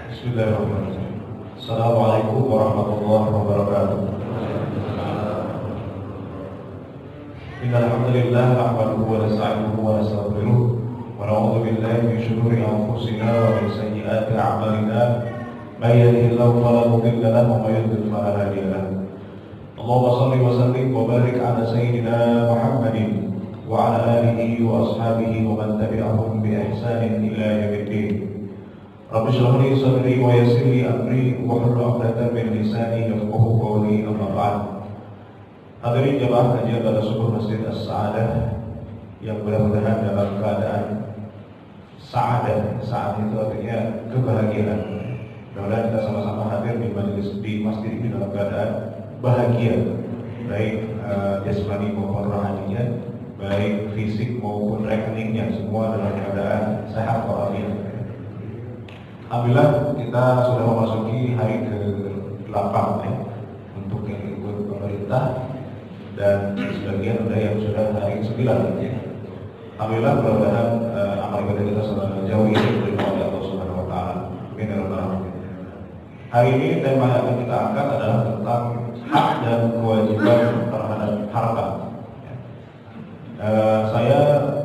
Bismillahirrahmanirrahim. Assalamualaikum warahmatullahi wabarakatuh. Innal hamdalillah nahmaduhu wa nasta'inuhu wa nastaghfiruh wa na'udzu billahi min shururi anfusina wa min sayyiati a'malina. May yahdihillahu fala mudilla lahu wa may yudlil fala hadiya lahu. Allahumma shalli wa sallim wa barik ala sayyidina Muhammadin wa ala alihi wa ashabihi wa man tabi'ahum bi ihsanin ila yaumiddin. Rabbi shrah li sadri wa yassir li amri wahlul 'uqdatam min lisani yafqahu qawli, amma ba'd. Hadirin jemaah kajian pada subuh Masjid As-Sa'adah yang mudah-mudahan dalam keadaan sa'adah. Sa'adah itu artinya kebahagiaan. Mudah-mudahan kita sama-sama hadir di masjid ini dalam keadaan bahagia, baik jasmani maupun rohaninya, baik fisik maupun rekeningnya, semua dalam keadaan sehat walafiat. Alhamdulillah kita sudah memasuki hari ke-8 untuk yang ikut pemerintah, dan sebagian ada yang sudah hari ke-9 ya. Alhamdulillah, mudah-mudahan amal ibadah kita selama jauh ini diterima oleh Allah Subhanahu wa taala. Amin ya rabbal alamin. Hari ini tema yang akan kita angkat adalah tentang hak dan kewajiban terhadap harta. Saya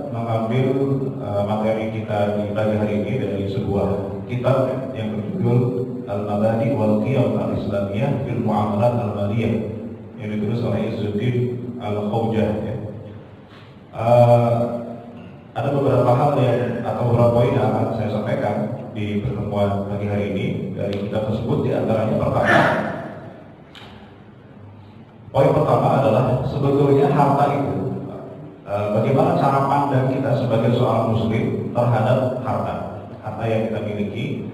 mengambil materi kita di pagi hari ini dari sebuah kitab yang berjudul Al-Mabadi wal Qiyam Al-Islamiyah fil Mu'amalat Al-Maliyah yang ditulis oleh Izzuddin Al-Khawjah ya. Ada beberapa hal atau beberapa poin yang akan saya sampaikan di pertemuan pagi hari ini dari kitab tersebut. Di antaranya pertama, poin pertama adalah sebetulnya harta itu, bagaimana cara pandang kita sebagai seorang muslim terhadap harta yang kita miliki,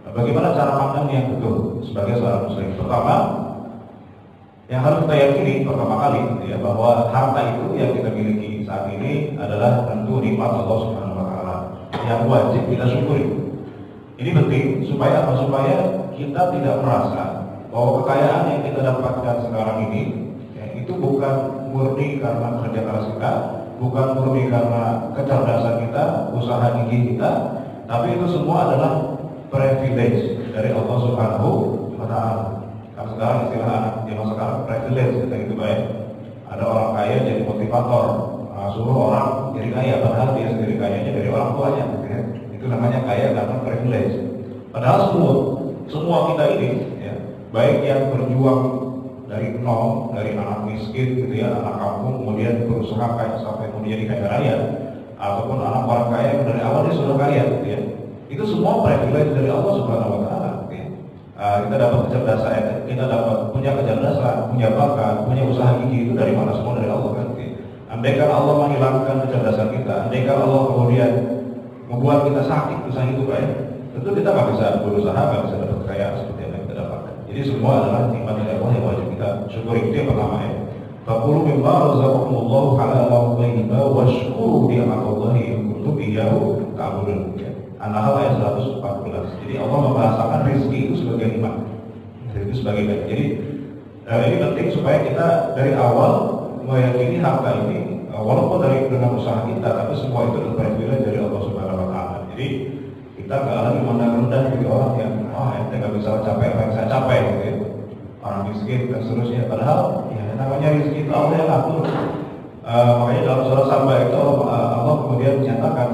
bagaimana cara pandang yang betul sebagai seorang muslim. Pertama, yang harus kita yakini pertama kali ya, bahwa harta itu yang kita miliki saat ini adalah tentu nikmat Allah Subhanahu wa taala yang wajib kita syukuri. Ini penting supaya apa? Supaya kita tidak merasa bahwa kekayaan yang kita dapatkan sekarang ini ya, itu bukan murni karena kerja keras kita, bukan murni karena kecerdasan kita, usaha gigih kita, tapi itu semua adalah privilege dari Allah Subhanahu wa taala. Kalau sekarang istilah anak zaman sekarang privilege kita gitu baik. Ada orang kaya jadi motivator, suruh orang jadi kaya padahal dia sendiri kayanya dari orang tuanya gitu ya. Itu namanya kaya karena privilege. Padahal semua kita ini ya, baik yang berjuang dari nol, dari anak miskin gitu ya, anak kampung kemudian berusaha kaya sampai menjadi kaya raya, ataupun anak orang kaya yang dari awal dia sudah kaya gitu ya. Itu semua privilege dari Allah Subhanahu wa taala gitu ya. Kita dapat kecerdasan, kita dapat punya kecerdasan, punya bakat, punya usaha gigi, itu dari mana? Semua dari Allah kan gitu ya. Andaikan Allah menghilangkan kecerdasan kita, andaikan Allah kemudian membuat kita sakit usaha itu baik, tentu kita nggak bisa berusaha, nggak bisa dapat kekayaan seperti yang kita dapatkan. Jadi semua adalah nikmat dari Allah yang wajib kita syukuri. Itu yang pertama ya. Fakulu mimma razaqakumullahu halalan thayyiban washkuru ni'matallahi in kuntum iyyahu ta'budun. An-Nahl ayat 114. Jadi Allah membahasakan rezeki itu sebagai nikmat. Itu sebagai baik. Jadi ini penting supaya kita dari awal meyakini harta ini walaupun dengan usaha kita, tapi semua itu adalah privilege dari Allah Subhanahu wa taala. Jadi kita nggak lagi memandang rendah jadi orang yang ente nggak bisa capai apa yang saya capai gitu ya. Orang miskin dan seterusnya. Padahal ya namanya rezeki itu Allah yang atur. Makanya dalam surah Saba itu Allah kemudian menyatakan,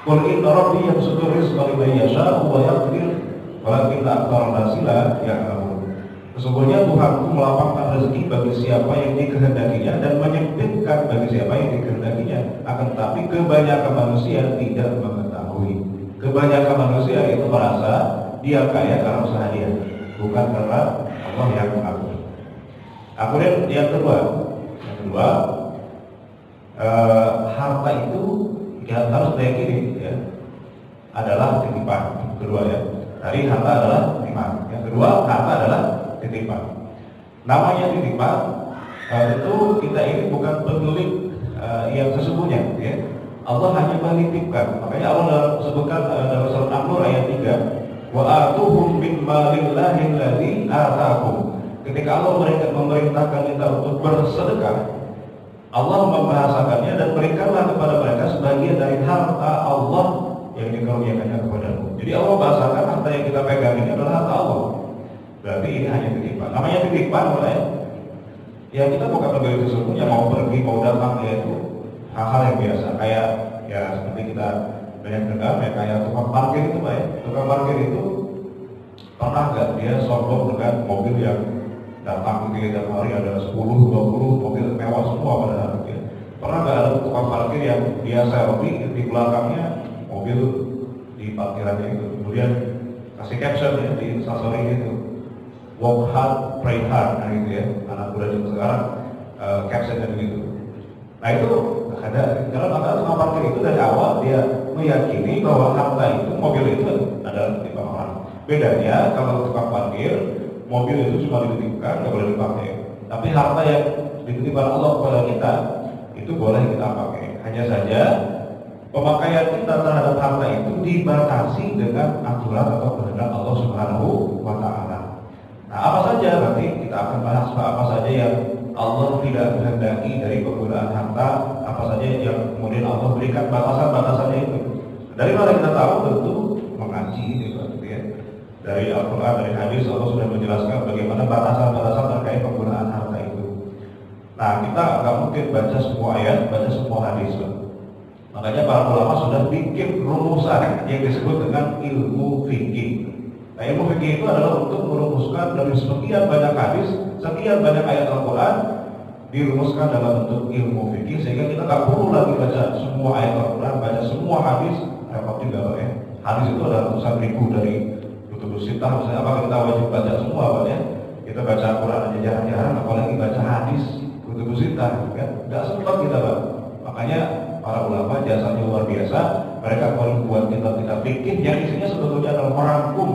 "Qul inna rabbi yabsutu rizqa liman yasha'u wa yaqdir walakinna aktsara an-nasi la ya'lamun." Sesungguhnya Tuhanku melapangkan rezeki bagi siapa yang dikehendakinya dan menyempitkan bagi siapa yang dikehendakinya. Akan tetapi kebanyakan manusia tidak mengetahui. Kebanyakan manusia itu merasa dia kaya karena usaha dia, bukan karena Allah yang mengatur. Kemudian yang kedua, harta itu kita harus meyakini ya, adalah titipan. Kedua ya, tadi harta adalah nikmat. Yang kedua, harta adalah titipan. Namanya titipan, itu kita ini bukan pemilik yang sesungguhnya ya. Allah hanya menitipkan. Makanya Allah sebutkan dalam surat An-Nur ayat 3, wa atuhum min malillahi alladzi ataakum. Ketika Allah memerintahkan kita untuk bersedekah, Allah membahasakannya dan berikanlah kepada mereka sebagian dari harta Allah yang dikaruniakannya kepadamu. Jadi Allah bahasakan harta yang kita pegang ini adalah harta Allah. Berarti ini hanya titipan. Namanya titipan, ya kita bukan pegawai sesungguhnya, mau pergi mau datang, yaitu hal-hal yang biasa. Kayak ya seperti kita banyak dengar ya, kayak tukang parkir itu Pak ya. Tukang parkir itu pernah nggak dia sombong dengan mobil yang datang tiap hari ada 10-20 mobil mewah semua pada hari itu. Pernah nggak ada tukang parkir yang dia selfie di belakangnya mobil di parkirannya itu, kemudian kasih caption ya di instastory itu, work hard, pray hard, nah gitu ya, anak muda zaman sekarang captionnya begitu. Nah itu ada, karena maka tukang parkir itu dari awal dia meyakini bahwa harta itu, mobil itu adalah titipan orang. Bedanya kalau tukang parkir, mobil itu cuma dititipkan, nggak boleh dipakai. Tapi harta yang dititipkan Allah kepada kita itu boleh kita pakai. Hanya saja pemakaian kita terhadap harta itu dibatasi dengan aturan atau kehendak Allah Subhanahu wa Ta'ala. Nah, apa saja nanti kita akan bahas apa saja yang Allah tidak kehendaki dari penggunaan harta, apa saja yang kemudian Allah berikan batasan-batasannya itu. Dari mana kita tahu? Tentu mengaji gitu ya. Dari Al-Quran, dari hadis Allah sudah menjelaskan bagaimana batasan-batasan terkait penggunaan harta itu. Nah, kita nggak mungkin baca semua ayat, baca semua hadis. Makanya para ulama sudah bikin rumusan yang disebut dengan ilmu fikih. Nah, ilmu fikih itu adalah untuk merumuskan dari sekian banyak hadis, sekian banyak ayat Al-Quran, dirumuskan dalam bentuk ilmu fikih, sehingga kita nggak perlu lagi baca semua ayat Al-Quran, baca semua hadis, repot juga Pak ya. Hadis itu ada ratusan ribu dari kutubus sittah, misalnya apakah kita wajib baca semua Pak ya? Kita baca Al-Quran aja jarang-jarang, apalagi baca hadis kutubus sittah, kan? Nggak sempat kita Pak. Makanya para ulama jasanya luar biasa, mereka membuat kitab-kitab fikih yang isinya sebetulnya adalah merangkum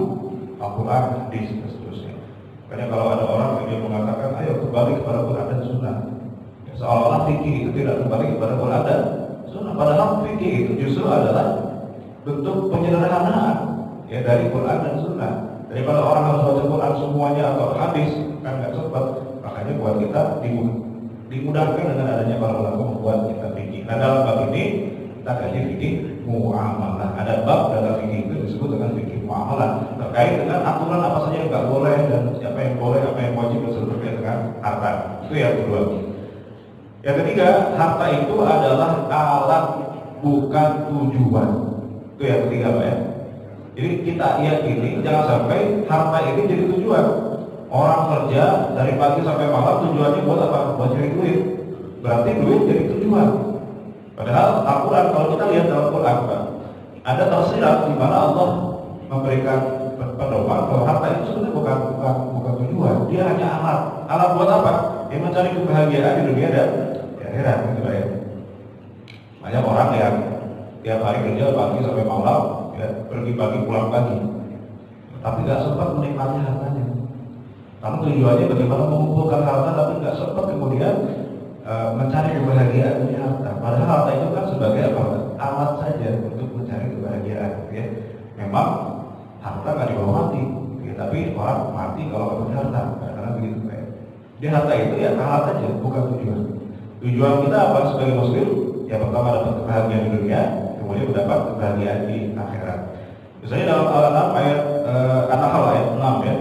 Al-Quran, hadis, dan seterusnya. Makanya kalau ada orang yang mengatakan, ayo kembali kepada Quran dan Sunnah, ya, seolah-olah fikih itu tidak kembali kepada Quran dan Sunnah. Padahal fikih itu justru adalah bentuk penyederhanaan ya dari Quran dan Sunnah. Daripada orang harus baca Quran semuanya atau hadis, kan nggak sempat. Makanya buat kita dimudahkan dengan adanya para ulama membuat kitab fikih. Nah, dalam bab ini kita kaji fikih muamalah. Ada bab dalam fikih itu disebut dengan fikih muamalah, terkait dengan aturan apa saja yang nggak boleh dan apa yang boleh, apa yang wajib dan terkait dengan harta. Itu yang kedua. Yang ketiga, harta itu adalah alat bukan tujuan. Itu yang ketiga Pak ya. Jadi kita yakini jangan sampai harta ini jadi tujuan. Orang kerja dari pagi sampai malam tujuannya buat apa? Buat cari duit. Berarti duit jadi tujuan. Padahal Al-Quran, kalau kita lihat dalam Al-Quran Pak, ada tersirat di mana Allah memberikan pedoman bahwa harta itu sebenarnya bukan tujuan. Dia hanya alat. Alat buat apa? Dia mencari kebahagiaan di dunia dan di akhirat, gitu Pak ya. Banyak orang yang tiap hari kerja pagi sampai malam, ya, pergi pagi pulang pagi, tapi nggak sempat menikmati hartanya. Karena tujuannya bagaimana mengumpulkan harta, tapi nggak sempat kemudian mencari kebahagiaan dari harta. Padahal harta itu kan sebagai apa? Alat saja untuk mencari kebahagiaan. Ya. Memang harta nggak dibawa mati, ya, tapi orang mati kalau nggak punya harta. Karena begitu Pak. Jadi harta itu ya alat saja, bukan tujuan. Tujuan kita apa sebagai muslim? Ya pertama dapat kebahagiaan di dunia, kemudian mendapat kebahagiaan di akhirat. Misalnya dalam Al-An'am ayat An-Nahl ayat 6 ya.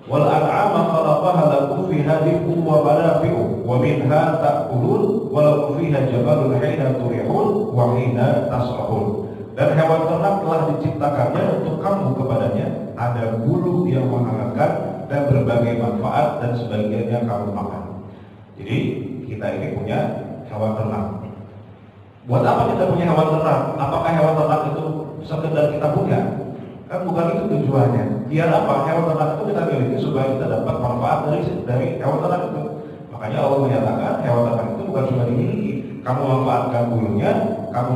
Wal an'ama khalaqaha lakum fiha dif'un wa manafi'u wa minha ta'kulun wa lakum fiha jamalun hina turihun wa hina tasrahun. Dan hewan ternak telah diciptakannya untuk kamu, kepadanya ada bulu yang menghangatkan dan berbagai manfaat, dan sebagiannya kamu makan. Jadi kita ini punya hewan ternak. Buat apa kita punya hewan ternak? Apakah hewan ternak itu sekedar kita punya? Kan bukan itu tujuannya. Biar apa? Hewan ternak itu kita miliki supaya kita dapat manfaat dari hewan ternak itu. Makanya Allah menyatakan hewan ternak itu bukan cuma dimiliki. Kamu manfaatkan bulunya, kamu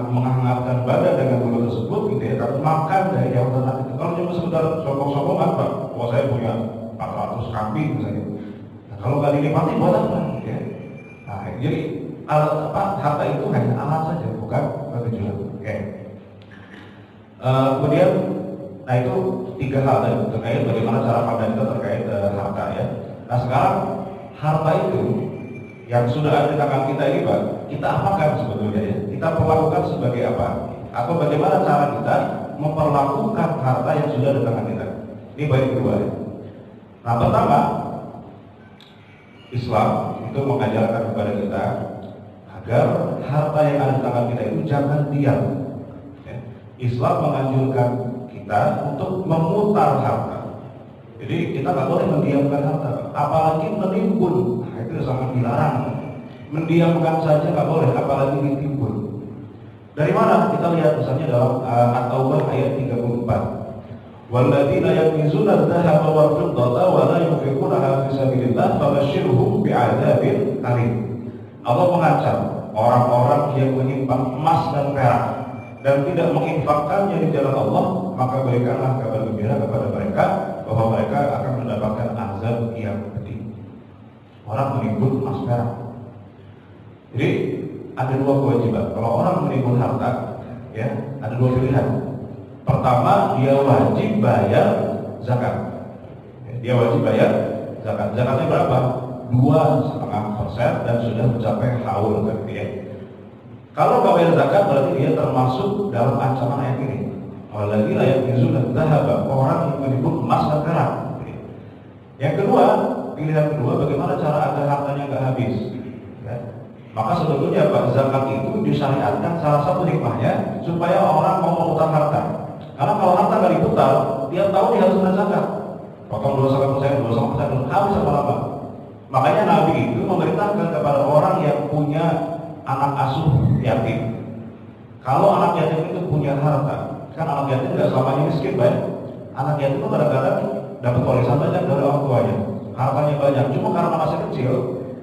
menghangatkan badan dengan bulu tersebut, gitu ya. Kamu makan dari hewan ternak itu. Kalau cuma sekedar sombong-sombongan, Pak, wah saya punya 400 kambing misalnya. Nah, kalau nggak dinikmati buat apa? Ya. Nah, jadi harta itu hanya alat saja, bukan tujuan. Oke. Kemudian, nah itu 3 hal tadi terkait bagaimana cara pandang kita terkait harta ya. Nah sekarang harta itu yang sudah ada di tangan kita ini Pak, kita apakan sebetulnya ya? Kita perlakukan sebagai apa? Atau bagaimana cara kita memperlakukan harta yang sudah ada di tangan kita. Ini poin kedua. Nah, pertama, Islam itu mengajarkan kepada kita agar harta yang ada di tangan kita itu jangan diam. Islam menganjurkan kita untuk memutar harta. Jadi kita nggak boleh mendiamkan harta, apalagi menimbun. Nah, itu sangat dilarang. Mendiamkan saja nggak boleh, apalagi ditimbun. Dari mana? Kita lihat misalnya dalam At-Taubah ayat 34. Walladzina yaknizuna adh-dhahaba wal fiddata wa la yunfiqunaha fi sabilillah fabashshirhum bi'adzabin alim. Allah mengancam orang-orang yang menyimpan emas dan perak dan tidak menginfakkannya di jalan Allah, maka berikanlah kabar gembira kepada mereka bahwa mereka akan mendapatkan azab yang pedih. Orang menimbun emas perak. Jadi ada dua kewajiban. Kalau orang menimbun harta, ya ada dua pilihan. Pertama, dia wajib bayar zakat. Dia wajib bayar zakat. Zakatnya berapa? 2,5% dan sudah mencapai haul, ya. Kalau nggak bayar zakat berarti dia termasuk dalam ancaman ayat ini. Apalagi ayat ini sudah dhahaba, orang yang menimbun emas dan perak. Yang kedua, pilihan kedua, bagaimana cara agar hartanya nggak habis? Ya. Maka sebetulnya Pak, zakat itu disyariatkan salah satu hikmahnya supaya orang mau memutar harta. Karena kalau harta nggak diputar, dia tahu dia harus bayar zakat. Potong 2,5%, habis apa-apa. Makanya Nabi itu memerintahkan kepada orang yang punya anak asuh yatim. Kalau anak yatim itu punya harta, kan anak yatim nggak selamanya miskin, baik. Anak yatim itu kadang-kadang dapat warisan banyak dari orang tuanya, hartanya banyak. Cuma karena masih kecil,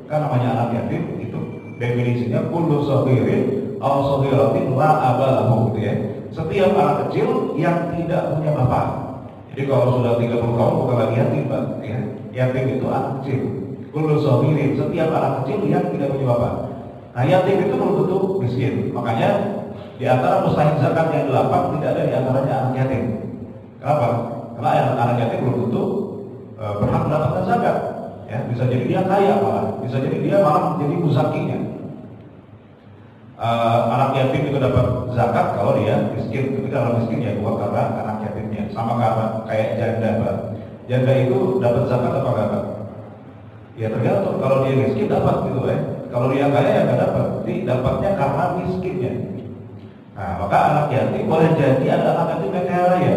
kan namanya anak yatim itu definisinya kullu saghirin aw saghiratin la abalahu, gitu ya. Setiap anak kecil yang tidak punya bapak. Jadi kalau sudah 30 tahun bukan lagi yatim, Pak, ya. Yatim itu anak kecil. Kullu saghirin, setiap anak kecil yang tidak punya bapak. Nah, yatim itu belum tentu miskin. Makanya di antara mustahik zakat yang 8 tidak ada di antaranya anak yatim. Kenapa? Karena anak yatim belum tentu berhak mendapatkan zakat. Ya, bisa jadi dia kaya malah, bisa jadi dia malah menjadi muzakinya. Anak yatim itu dapat zakat kalau dia miskin. Tapi kalau miskin ya bukan karena anak yatimnya. Sama kayak janda, Pak. Janda itu dapat zakat apa enggak? Ya tergantung. Kalau dia miskin dapat gitu, ya. Kalau dia kaya ya nggak dapat, jadi dapatnya karena miskinnya. Nah, maka anak yatim boleh jadi ada anak yatim yang kaya raya.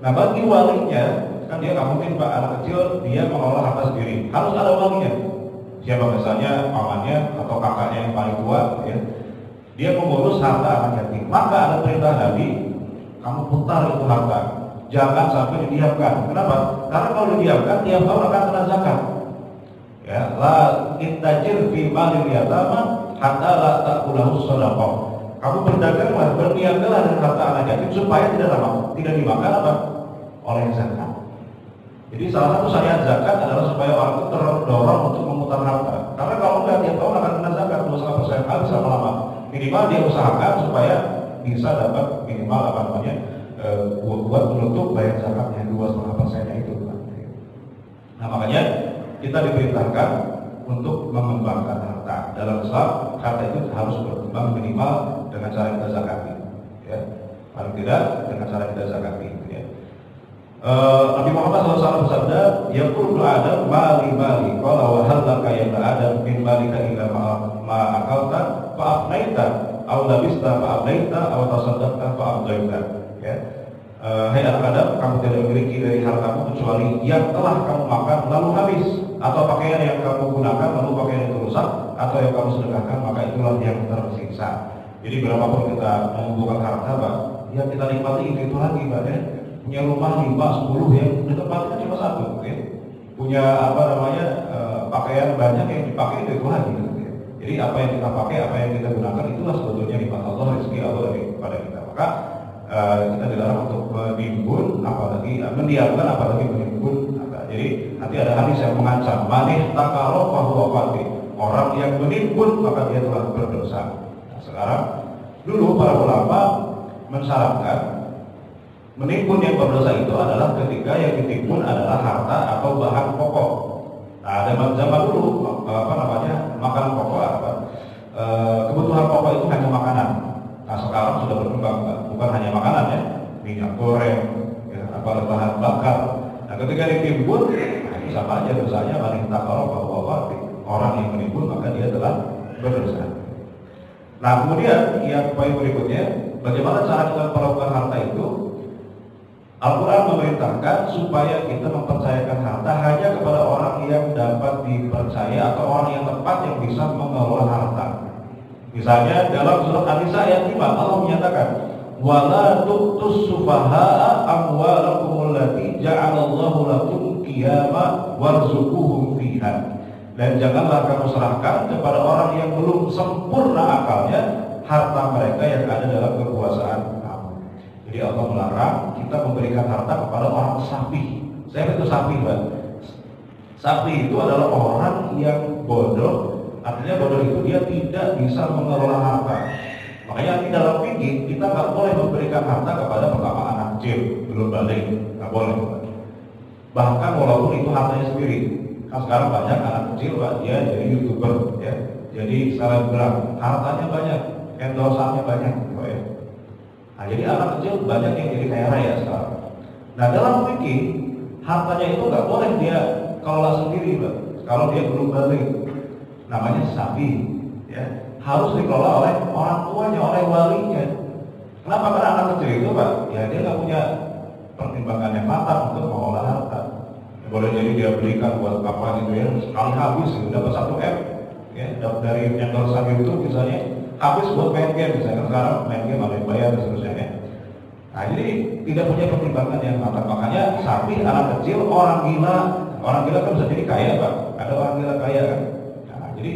Nah, bagi walinya, kan dia nggak mungkin Pak, anak kecil dia mengelola harta sendiri, harus ada walinya. Siapa misalnya pamannya atau kakaknya yang paling tua, ya. Dia mengurus harta anak yatim. Maka ada perintah Nabi, kamu putar itu harta, jangan sampai didiamkan. Kenapa? Karena kalau didiamkan tiap tahun akan kena zakat. Ya, la intajir fi malil yatama hatta la ta'kulahu shadaqah. Kamu berdaganglah, berniagalah dengan harta anak yatim supaya tidak dimakan apa? Oleh zakat. Jadi salah satu syariat zakat adalah supaya orang itu terdorong untuk memutar harta. Karena kalau enggak tiap tahun akan kena zakat 2,5% habis lama-lama. Minimal dia usahakan supaya bisa dapat minimal apa namanya buat menutup bayar zakatnya 2,5% itu. Nah, makanya kita diperintahkan untuk mengembangkan harta. Dalam Islam, harta itu harus berkembang minimal dengan cara kita zakati, ya. Paling tidak dengan cara kita zakati, ya. Nabi Muhammad SAW bersabda, "Yaqulu Adam mali mali, qala wa hal laka ya Adam min malika illa ma akalta fa afnaita aw labista fa afnaita aw tasaddaqta fa afdaita." Ya. Hai anak Adam, kamu tidak memiliki dari hartamu kecuali yang telah kamu makan lalu habis, atau pakaian yang kamu gunakan lalu pakaian itu rusak, atau yang kamu sedekahkan maka itulah yang tersiksa. Jadi berapapun kita mengumpulkan harta, Pak, yang kita nikmati itu lagi, Pak, ya. Punya rumah 5, 10 yang ditempatkan cuma satu, ya. Punya apa namanya pakaian banyak yang dipakai itu lagi, ya. Jadi apa yang kita pakai, apa yang kita gunakan itulah sebetulnya nikmat Allah, rezeki Allah dari kepada kita. Maka kita dilarang untuk menimbun, apalagi mendiamkan, apalagi menimbun. Jadi nanti ada hadis yang mengancam, manih takaro fahuwa fati. Orang yang menimbun maka dia telah berdosa. Nah, sekarang dulu para ulama mensyaratkan menimbun yang berdosa itu adalah ketika yang ditimbun adalah harta atau bahan pokok. Nah, zaman dulu apa namanya makanan pokok apa? Kebutuhan pokok itu hanya makanan. Nah, sekarang sudah berkembang, bukan hanya makanan, ya, minyak bahan bakar. Nah, ketika ditimbun, nah itu sama aja dosanya. Man ihtakara fahuwa athim. Orang yang menimbun maka dia telah berdosa. Nah, kemudian yang poin berikutnya, bagaimana cara kita melakukan harta itu? Al-Quran memerintahkan supaya kita mempercayakan harta hanya kepada orang yang dapat dipercaya atau orang yang tepat yang bisa mengelola harta. Misalnya dalam surat An-Nisa ayat 5 Allah menyatakan, "Wala tu'tus sufaha'a amwalakum allati ja'alallahu lakum qiyama warzuquhum fiha." Dan janganlah kamu serahkan kepada orang yang belum sempurna akalnya harta mereka yang ada dalam kekuasaan kamu. Jadi Allah melarang kita memberikan harta kepada orang safi. Saya itu safi, Mbak. Safi itu adalah orang yang bodoh. Artinya bodoh itu dia tidak bisa mengelola harta. Makanya di dalam fikih kita nggak boleh memberikan harta kepada pertama anak kecil belum balik, nggak boleh. Bahkan walaupun itu hartanya sendiri. Kan sekarang banyak anak kecil, Pak, dia jadi YouTuber, ya, jadi selebgram, hartanya banyak, endorsannya banyak, Pak, ya. Nah, jadi anak kecil banyak yang jadi kaya raya sekarang. Nah, dalam fikih hartanya itu nggak boleh dia kelola sendiri, Pak. Kalau dia belum balik, namanya sapi, ya, harus dikelola oleh orang tuanya, oleh walinya. Kenapa? Karena anak kecil itu, Pak, ya dia nggak punya pertimbangan yang matang untuk mengolah harta. Ya, boleh jadi dia belikan buat apa gitu ya, sekali habis gitu, dapat 1 M, ya, dari endorsan YouTube misalnya, habis buat main game misalnya. Sekarang main game ada yang bayar dan seterusnya, ya. Nah, jadi tidak punya pertimbangan yang matang. Makanya sapi, anak kecil, orang gila kan bisa jadi kaya, Pak. Ada orang gila kaya kan. Jadi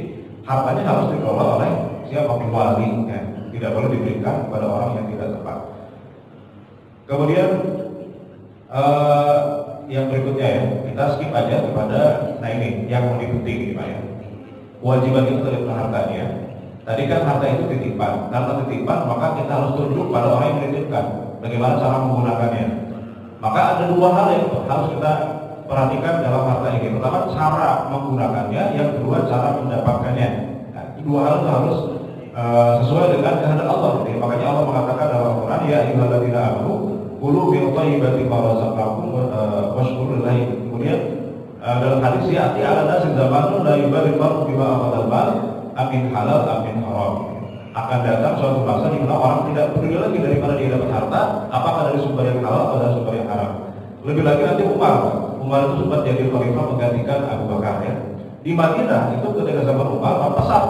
hartanya harus dikelola oleh siapa? Wali, ya. Tidak boleh diberikan kepada orang yang tidak tepat. Kemudian yang berikutnya, ya, kita skip aja kepada, nah ini yang lebih penting ini, Pak, ya. Kewajiban itu dari hartanya. Tadi kan harta itu titipan. Karena titipan maka kita harus tunjuk pada orang yang menitipkan bagaimana cara menggunakannya. Maka ada 2 hal yang harus kita perhatikan dalam harta ini. Pertama, cara menggunakannya. Yang kedua, cara mendapatkannya. Nah, 2 hal itu harus sesuai dengan kehendak Allah. Jadi, makanya Allah mengatakan dalam Al-Quran, ya ayyuhalladzina amanu kulu min thayyibati ma razaqnakum washkuru lillahi. Kemudian dalam hadis, ya ati ala nasi zamanun la yubalighu farqu bima akhadal mal amin halal amin haram. Akan datang suatu masa di mana orang tidak peduli lagi dari mana dia dapat harta, apakah dari sumber yang halal atau dari sumber yang haram. Lebih lagi nanti Umar itu sempat jadi khalifah menggantikan Abu Bakar, ya. Di Madinah itu ketika zaman Umar,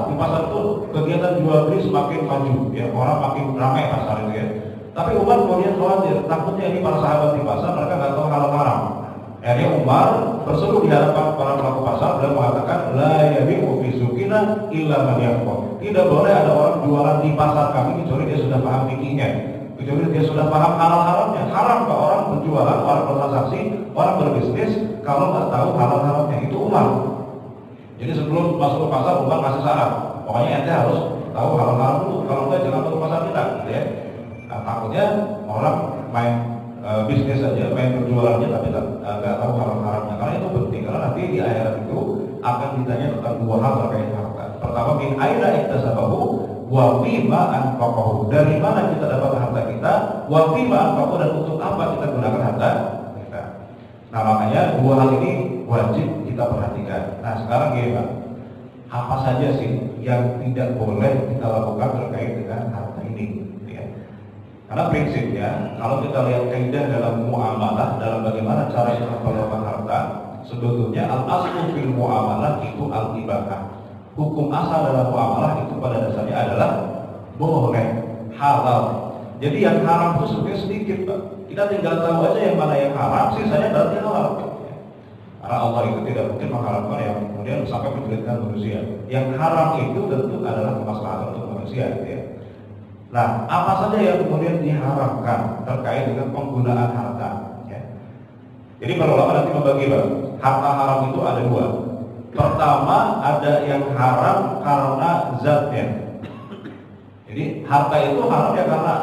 di pasar itu kegiatan jual beli semakin maju, ya, orang makin ramai pasar itu, ya. Tapi Umar kemudian khawatir, takutnya ini para sahabat di pasar mereka nggak tahu halal haram. Akhirnya Umar berseru di hadapan para pelaku pasar dan mengatakan, la yabi'u fi suqina illa man yaqul. Tidak boleh ada orang jualan di pasar kami kecuali dia sudah paham fikihnya, kecuali dia sudah paham halal haramnya. Haram Pak orang berjualan, orang bertransaksi, orang berbisnis kalau nggak tahu halal haramnya. Itu Umar. Jadi sebelum masuk ke pasar Umar kasih saran, pokoknya ente harus tahu halal haram dulu. Kalau enggak jangan masuk pasar kita, gitu, ya. Nah, takutnya orang main bisnis saja, main berjualannya tapi nggak tahu halal haramnya. Karena itu penting, karena nanti di akhirat itu akan ditanya tentang 2 hal terkait harta. Pertama, min aina iktasabahu wa fima anfaqahu. Dari mana kita dapat harta kita? Wa fima anfaqahu, dan untuk apa kita gunakan harta kita. Nah, makanya 2 hal ini wajib kita perhatikan. Nah, sekarang gini, Pak, apa saja sih yang tidak boleh kita lakukan terkait dengan harta ini? Karena prinsipnya, kalau kita lihat kaidah dalam muamalah, dalam bagaimana cara kita melakukan harta, sebetulnya al-aslu fil muamalah itu al-ibahah. Hukum asal dalam muamalah itu pada dasarnya adalah boleh, halal. Jadi yang haram itu sebenarnya sedikit, Pak. Kita tinggal tahu aja yang mana yang haram, sisanya berarti halal. Karena Allah itu tidak mungkin mengharamkan yang kemudian sampai menjelitkan manusia. Yang haram itu tentu adalah kemaslahatan untuk manusia, gitu, ya. Nah, apa saja yang kemudian diharamkan terkait dengan penggunaan harta, ya. Jadi para ulama nanti membagi, Pak. Harta haram itu ada 2. Pertama, ada yang haram karena zatnya. Jadi harta itu haram ya karena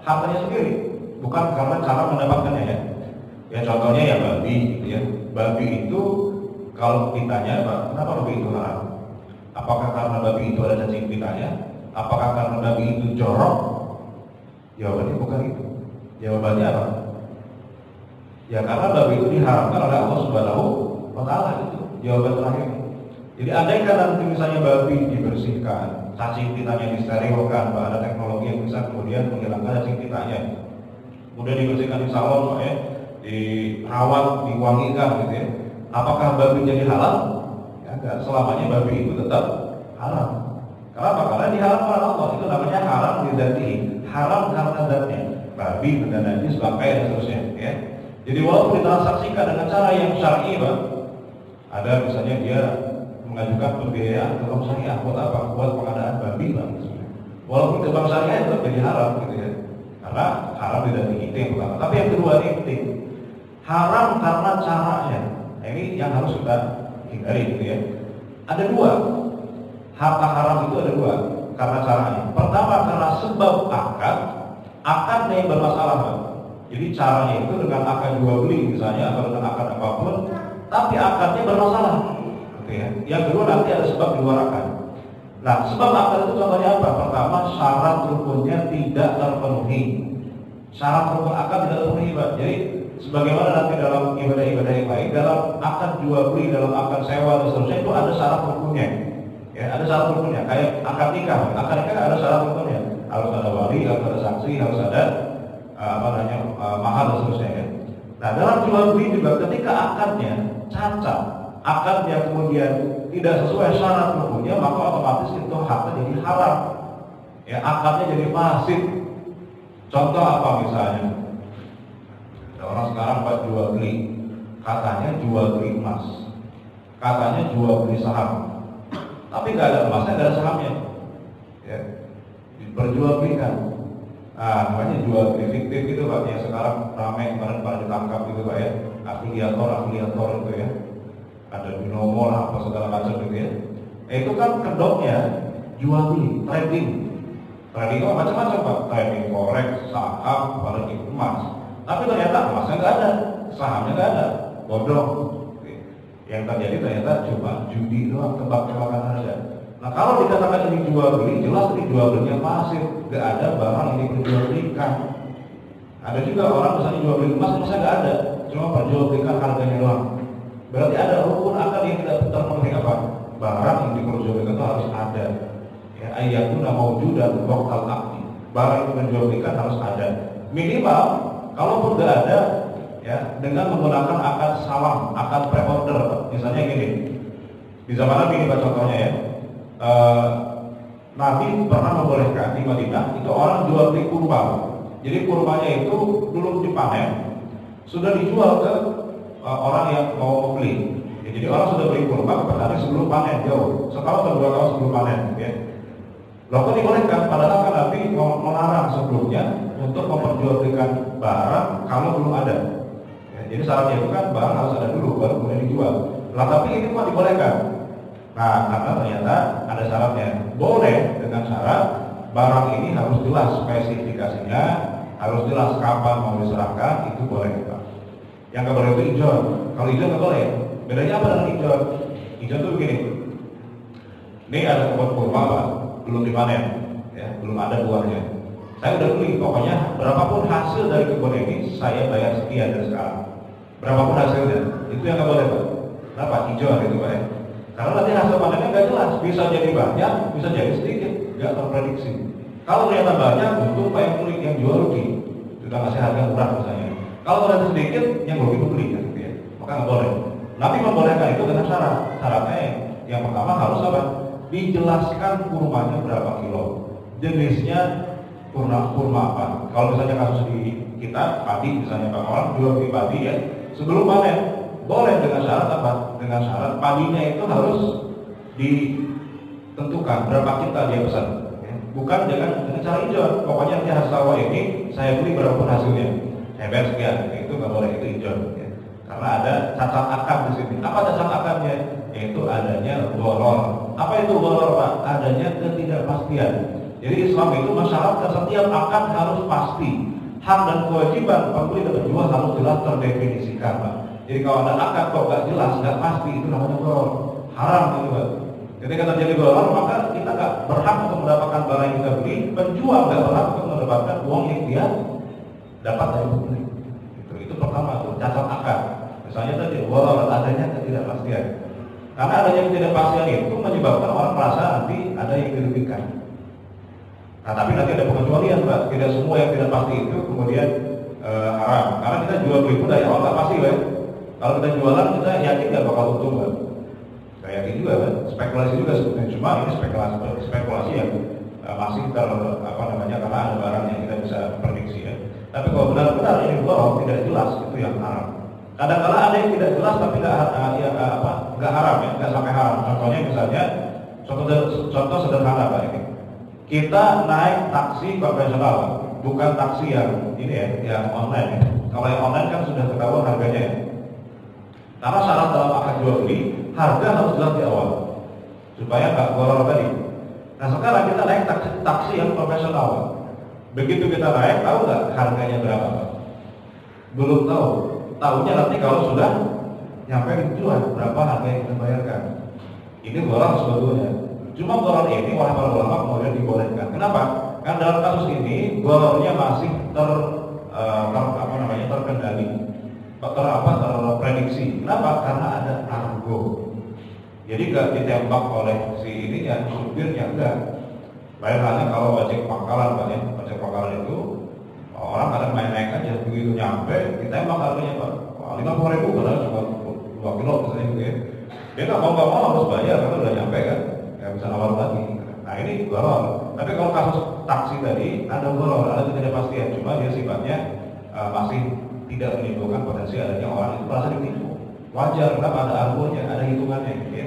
hartanya sendiri, bukan karena cara mendapatkannya, ya. Ya contohnya ya babi, gitu, ya. Babi itu kalau ditanya, Pak, kenapa babi itu haram? Apakah karena babi itu ada cacing pitanya? Apakah karena babi itu jorok? Jawabannya bukan itu. Jawabannya apa? Ya karena babi itu diharamkan oleh Allah Subhanahu wa Ta'ala, itu jawaban terakhir. Jadi andaikan nanti misalnya babi dibersihkan, cacing pitanya disterilkan, ada teknologi yang bisa kemudian menghilangkan cacing pitanya, kemudian dibersihkan di salon, Pak, ya, dirawat, diwangikan gitu ya. Apakah babi jadi halal? Ya, enggak. Selamanya babi itu tetap haram. Kenapa? Karena diharamkan oleh Allah. Itu namanya haram lidzatihi, haram karena zatnya. Babi, benda najis, bangkai dan seterusnya. Ya. Jadi walaupun ditransaksikan dengan cara yang syar'i, Pak, ada misalnya dia mengajukan pembiayaan ke bank syariah, buat apa? Buat pengadaan babi, Pak. Walaupun ke bank syariah itu jadi haram, gitu ya. Karena haram lidzatihi, itu yang pertama. Tapi yang kedua ini penting. Haram karena caranya. Nah, ini yang harus kita hindari, gitu ya. Ada dua. Harta haram itu ada dua karena caranya. Pertama karena sebab akadnya yang bermasalah, Pak. Jadi caranya itu dengan akad jual beli misalnya atau dengan akad apapun, tapi akadnya bermasalah. Gitu ya. Yang kedua nanti ada sebab di luar akad. Nah, sebab akad itu contohnya apa? Pertama, syarat rukunnya tidak terpenuhi. Syarat rukun akad tidak terpenuhi, Pak. Jadi sebagaimana nanti dalam ibadah-ibadah yang lain, dalam akad jual beli, dalam akad sewa dan seterusnya itu ada syarat rukunnya. Ya, ada syarat rukunnya. Kayak akad nikah ada syarat rukunnya. Harus ada wali, harus ada saksi, harus ada mahar dan seterusnya. Ya. Nah, dalam jual beli juga ketika akadnya cacat, akadnya kemudian tidak sesuai syarat rukunnya, maka otomatis itu haknya jadi haram. Ya, akadnya jadi fasid. Contoh apa misalnya? Ada orang sekarang buat jual beli, katanya jual beli emas, katanya jual beli saham, tapi nggak ada emasnya, nggak ada sahamnya. Ya, diperjualbelikan. Nah, namanya jual beli fiktif itu, Pak, yang sekarang ramai kemarin pada ditangkap gitu, Pak, ya. Afiliator itu ya. Ada binomo lah, apa segala macam gitu ya. Itu kan kedoknya jual beli, trading. Trading itu macam-macam, Pak. Trading forex, saham, apalagi emas. Tapi ternyata emasnya nggak ada, sahamnya nggak ada, bodong. Yang terjadi ternyata cuma judi doang, tebak-tebakan harga. Nah, kalau dikatakan ini jual beli, jelas ini jual belinya pasif, nggak ada barang yang diperjualbelikan. Ada juga orang misalnya jual beli emas, emasnya nggak ada, cuma perjualbelikan harganya doang. Berarti ada rukun akad yang tidak terpenuhi, apa? Barang yang diperjualbelikan itu harus ada. Ya, ayyakuna mawjudan waqtal aqdi. Barang yang diperjualbelikan harus ada. Minimal, kalaupun nggak ada, ya, dengan menggunakan akad salam, akad pre-order. Misalnya gini, di zaman Nabi ini, Pak, contohnya ya. Nabi pernah membolehkan di Madinah itu orang jual beli kurma. Jadi kurmanya itu belum dipanen, sudah dijual ke orang yang mau beli. Ya, jadi orang sudah beli kurma ke petani sebelum panen, jauh setahun atau 2 tahun sebelum panen. Ya. Lalu dibolehkan, padahal kan Nabi melarang sebelumnya untuk memperjualbelikan barang kalau belum ada. Ya, jadi syaratnya itu kan barang harus ada dulu baru kemudian dijual. Lah tapi ini mah dibolehkan. Nah, karena ternyata ada syaratnya. Boleh dengan syarat barang ini harus jelas spesifikasinya, harus jelas kapan mau diserahkan, itu boleh, Pak. Yang nggak boleh itu ijon. Kalau ijon nggak boleh. Bedanya apa dengan ijon? Ijon itu begini. Ini ada kebun kurma, Pak, belum dipanen, ya, belum ada buahnya. Saya udah beli, pokoknya berapapun hasil dari kebun ini saya bayar sekian dari sekarang. Berapapun hasilnya, itu yang nggak boleh, Pak. Kenapa? Ijon itu, Pak, ya. Karena nanti hasil panennya nggak jelas, bisa jadi banyak, bisa jadi sedikit, nggak terprediksi. Kalau ternyata banyak, untung Pak yang beli, yang jual rugi, sudah ngasih harga murah misalnya. Kalau ternyata sedikit, yang rugi pembeli, kan, gitu ya. Maka nggak boleh. Nabi membolehkan itu dengan syarat. Syaratnya yang pertama harus apa? Dijelaskan kurmanya berapa kilo, jenisnya kurma apa. Kalau misalnya kasus di kita padi, misalnya Pak, orang jual beli padi ya, sebelum panen. Boleh dengan syarat apa? Dengan syarat padinya itu harus ditentukan berapa kintal dia pesan. Ya. Bukan dengan cara ijon. Pokoknya nanti hasil sawah ini saya beli berapapun hasilnya. Saya bayar sekian. Itu nggak boleh, itu ijon. Ya. Karena ada cacat akad di sini. Apa cacat akadnya? Yaitu adanya gharar. Apa itu gharar, Pak? Adanya ketidakpastian. Jadi Islam itu mensyaratkan setiap akad harus pasti. Hak dan kewajiban pembeli dan penjual harus jelas terdefinisikan, Pak. Jadi kalau ada akad kok nggak jelas, nggak pasti, itu namanya gharar, haram itu, Pak. Ketika terjadi gharar, maka kita nggak berhak untuk mendapatkan barang yang kita beli, penjual nggak berhak untuk mendapatkan uang yang dia dapat dari pembeli. Itu pertama tuh cacat akad. Misalnya tadi walau adanya ketidakpastian. Karena adanya ketidakpastian itu menyebabkan orang merasa nanti ada yang dirugikan. Nah, tapi nanti ada pengecualian, Pak. Tidak semua yang tidak pasti itu kemudian haram. Karena kita jual beli pun dari awal nggak pasti, Pak. Kalau kita jualan kita yakin nggak bakal untung, Pak. Saya yakin juga, Pak. Spekulasi juga sebetulnya. Cuma ini spekulasi yang masih karena ada barang yang kita bisa prediksi ya. Tapi kalau benar-benar ini bohong tidak jelas itu yang haram. Kadang-kadang ada yang tidak jelas tapi nggak haram ya, nggak sampai haram. Contohnya misalnya contoh sederhana Pak ini. Kita naik taksi konvensional, bukan taksi yang ini ya, yang online ya. Kalau yang online kan sudah ketahuan harganya ya. Karena syarat dalam akad jual beli harga harus jelas di awal supaya nggak goror tadi. Nah sekarang kita naik taksi yang konvensional. Begitu kita naik, tahu nggak harganya berapa? Belum tahu. Tahunya nanti kalau sudah nyampe tujuan berapa harga yang kita bayarkan. Ini goror sebetulnya. Cuma goror ini oleh para ulama kemudian dibolehkan. Kenapa? Karena dalam kasus ini gorornya masih terkendali, terprediksi. Kenapa? Karena ada argo. Jadi nggak ditembak oleh si ini ya supirnya enggak. Bayangkannya kalau ojek pangkalan Pak ya, ojek pangkalan itu orang kadang main-main aja, begitu nyampe ditembak harganya Pak, 50.000 padahal cuma 2 kilo misalnya gitu ya. Dia nggak mau harus bayar karena udah nyampe kan, nggak bisa nawar lagi. Nah ini goror. Tapi kalau kasus taksi tadi ada goror, ada ketidakpastian, cuma dia sifatnya masih tidak menimbulkan potensi adanya orang itu merasa ditipu. Wajar, kenapa ada argonya, ada hitungannya gitu ya.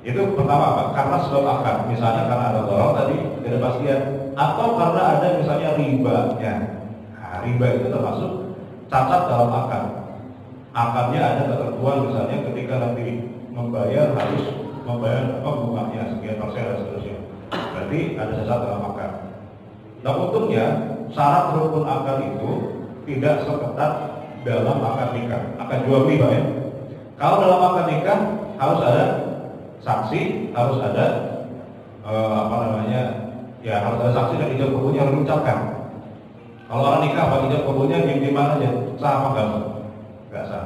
Itu pertama Pak, karena sebab akad, misalnya karena ada goror tadi ketidakpastian, atau karena ada misalnya ribanya. Nah, riba itu termasuk cacat dalam akad. Akadnya ada ketentuan misalnya ketika nanti membayar harus membayar bunganya sekian persen dan seterusnya. Berarti ada cacat dalam akad. Nah untungnya syarat rukun akad itu tidak seketat dalam akad nikah, akad jual beli Pak ya. Kalau dalam akad nikah harus ada saksi, harus ada harus ada saksi dan ijab kabulnya harus diucapkan. Kalau orang nikah apa ijab kabulnya di mana aja? Sah apa enggak sah? Enggak sah.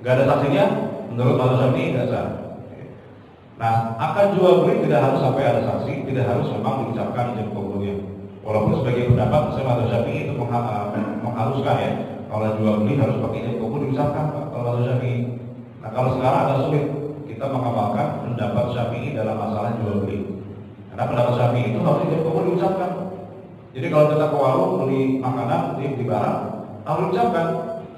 Enggak ada saksinya, menurut mazhab Syafi'i enggak sah. Nah, akad jual beli tidak harus sampai ada saksi, tidak harus memang diucapkan ijab kabulnya. Walaupun sebagai pendapat mazhab Syafi'i itu menghaluskan ya. Kalau jual beli harus pakai ijab kabul diucapkan Pak, kalau mazhab Syafi'i. Nah, kalau sekarang agak sulit kita mengamalkan pendapat Syafi'i dalam masalah jual beli. Karena pendapat Syafi'i itu harus ijab kabul diucapkan. Jadi kalau kita ke warung beli makanan, beli barang, harus diucapkan.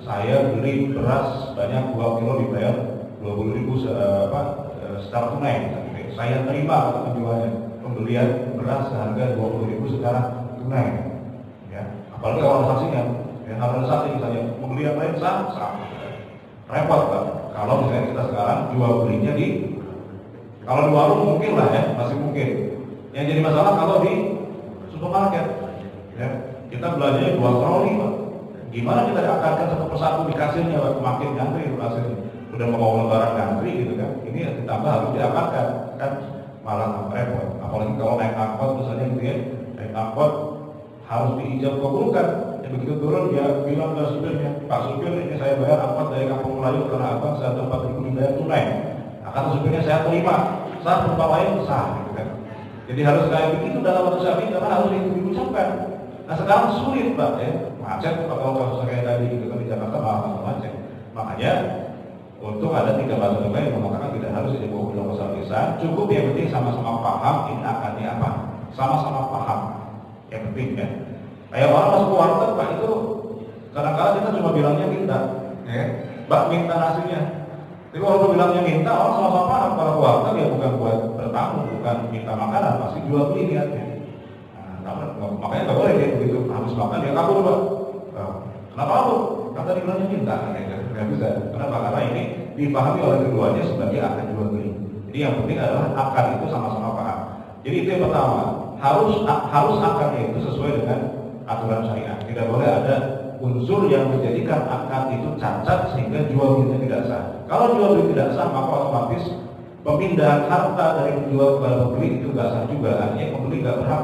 Saya beli beras banyak 2 kilo dibayar 20.000 secara tunai. Saya terima kata penjualnya pembelian beras seharga 20.000 secara tunai. Ya, apalagi kalau ada saksinya, ya, harus ada saksi misalnya pembelian lain sah. Repot Pak. Kalau misalnya kita sekarang jual belinya kalau di warung mungkin lah ya, masih mungkin. Yang jadi masalah kalau di supermarket, ya, kita belanjanya 2 troli Pak. Gimana kita akan satu persatu di kasirnya Pak, makin ngantri kasirnya. Udah mau lebaran ngantri gitu kan. Ini ditambah harus diamankan kan, malah repot. Apalagi kalau naik angkot misalnya gitu ya, naik angkot harus diijab kabulkan. Begitu turun dia bilang ke supirnya, Pak supir ini saya bayar angkot dari Kampung Melayu karena abang saya 4.000 dibayar tunai. Nah, kata supirnya saya terima, sah tempat lain sah gitu kan. Jadi harus kayak begitu dalam waktu Syafi'i karena harus itu diucapkan. Nah sekarang sulit Pak ya, macet kalau kasus kayak tadi gitu kan di Jakarta malah macet. Makanya untuk ada 3 mazhab yang mengatakan tidak harus jadi bohong dalam masalah lisan, cukup yang penting sama-sama paham ini akadnya apa, sama-sama paham yang penting ya. Kayak orang masuk ke warteg Pak itu kadang-kadang kita cuma bilangnya minta, ya, Mbak minta nasinya. Tapi kalau bilangnya minta, orang sama-sama paham kalau ke warteg ya bukan buat bertamu, bukan minta makanan, pasti jual beli niatnya. Nah, makanya nggak boleh kayak begitu habis makan ya kabur Pak. Kenapa kabur? Kata dibilangnya minta, nggak bisa. Kenapa? Karena ini dipahami oleh keduanya sebagai akad jual beli. Jadi yang penting adalah akad itu sama-sama paham. Jadi itu yang pertama, harus akadnya itu sesuai dengan aturan syariat. Tidak boleh ada unsur yang menjadikan akad itu cacat sehingga jual belinya tidak sah. Kalau jual beli tidak sah, maka otomatis pemindahan harta dari penjual kepada pembeli itu tidak sah juga. Artinya pembeli tidak berhak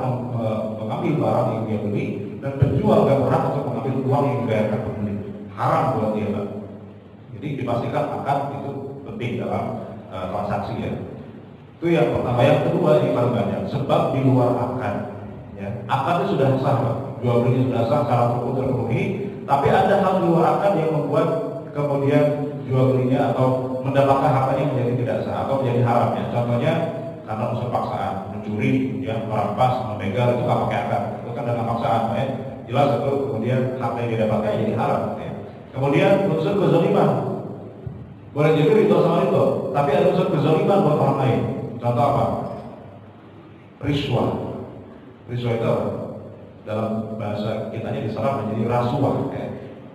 mengambil barang yang dia beli dan penjual tidak berhak untuk mengambil uang yang dibayarkan pembeli. haram buat dia, Pak. Jadi dipastikan akad itu penting dalam transaksi ya. Itu yang pertama. Yang kedua ini paling banyak sebab di luar akad. Ya, akad itu sudah sah, Pak. Jual belinya sudah sah, syarat hukum terpenuhi. Tapi ada hal di luar akad yang membuat kemudian jual belinya atau mendapatkan hartanya menjadi tidak sah atau menjadi haram ya. Contohnya karena unsur paksaan, mencuri, ya, merampas, membegal itu nggak pakai akad, itu kan dengan paksaan, ya. Jelas itu kemudian harta yang didapatkan jadi haram. Ya. Kemudian unsur kezaliman, boleh jadi itu sama itu, tapi ada unsur kezaliman buat orang lain. Contoh apa? Riswah. Riswah itu apa? Dalam bahasa kitanya diserap menjadi rasuah. Ya.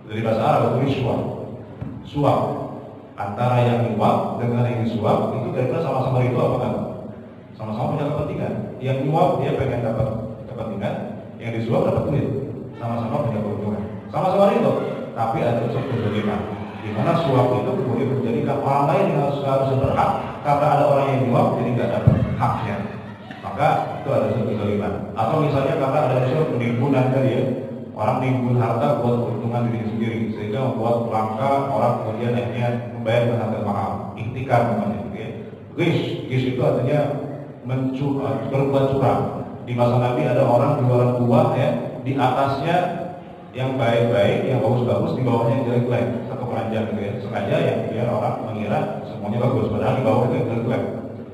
Dari bahasa Arab itu riswah, suap. Antara yang nyuap dengan yang disuap itu kira-kira sama-sama itu apa kan? Sama-sama punya kepentingan. Yang nyuap dia pengen dapat kepentingan, yang disuap dapat duit. Sama-sama punya keuntungan. Sama-sama itu, tapi ada unsur kezaliman. Di mana suap itu kemudian menjadikan orang lain yang harus berhak karena ada orang yang nyuap jadi nggak dapat haknya. Maka itu ada unsur kezaliman. Atau misalnya karena ada unsur penimbunan tadi ya. Orang nimbun harta buat keuntungan diri sendiri sehingga membuat langka orang kemudian akhirnya membayar dengan harga mahal. Ikhtikar namanya gitu ya. Ghish itu artinya berbuat curang. Di masa Nabi ada orang jualan buah ya, di atasnya yang baik-baik, yang bagus-bagus, di bawahnya yang jelek-jelek, satu keranjang gitu ya. Sengaja yang biar orang mengira semuanya bagus, padahal di bawahnya yang jelek-jelek.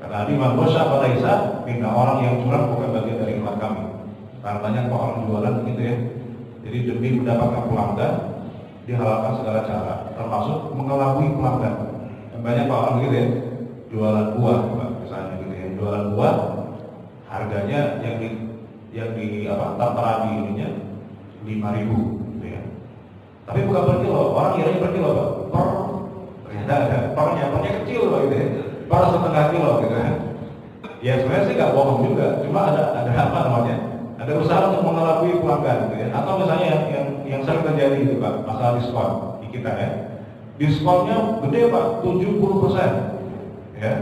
Karena Nabi manusia pada Isa, pindah orang yang curang bukan bagian dari umat kami. Karena banyak orang jualan gitu ya. Jadi demi mendapatkan pelanggan dihalalkan segala cara, termasuk mengelabui pelanggan. Yang banyak Pak orang gitu ya, jualan buah, Pak, misalnya gitu ya, jualan buah, harganya yang di tertera di ininya 5.000, gitu ya. Tapi bukan per kilo, orang kiranya per kilo Pak, ternyata ada pernya kecil Pak gitu ya, per setengah kilo gitu ya. Ya sebenarnya sih nggak bohong juga, cuma ada apa namanya? Ada usaha untuk mengelabui pelanggan, gitu ya. Atau misalnya yang sering terjadi itu Pak, masalah diskon di kita ya. Diskonnya gede Pak, 70%. Ya.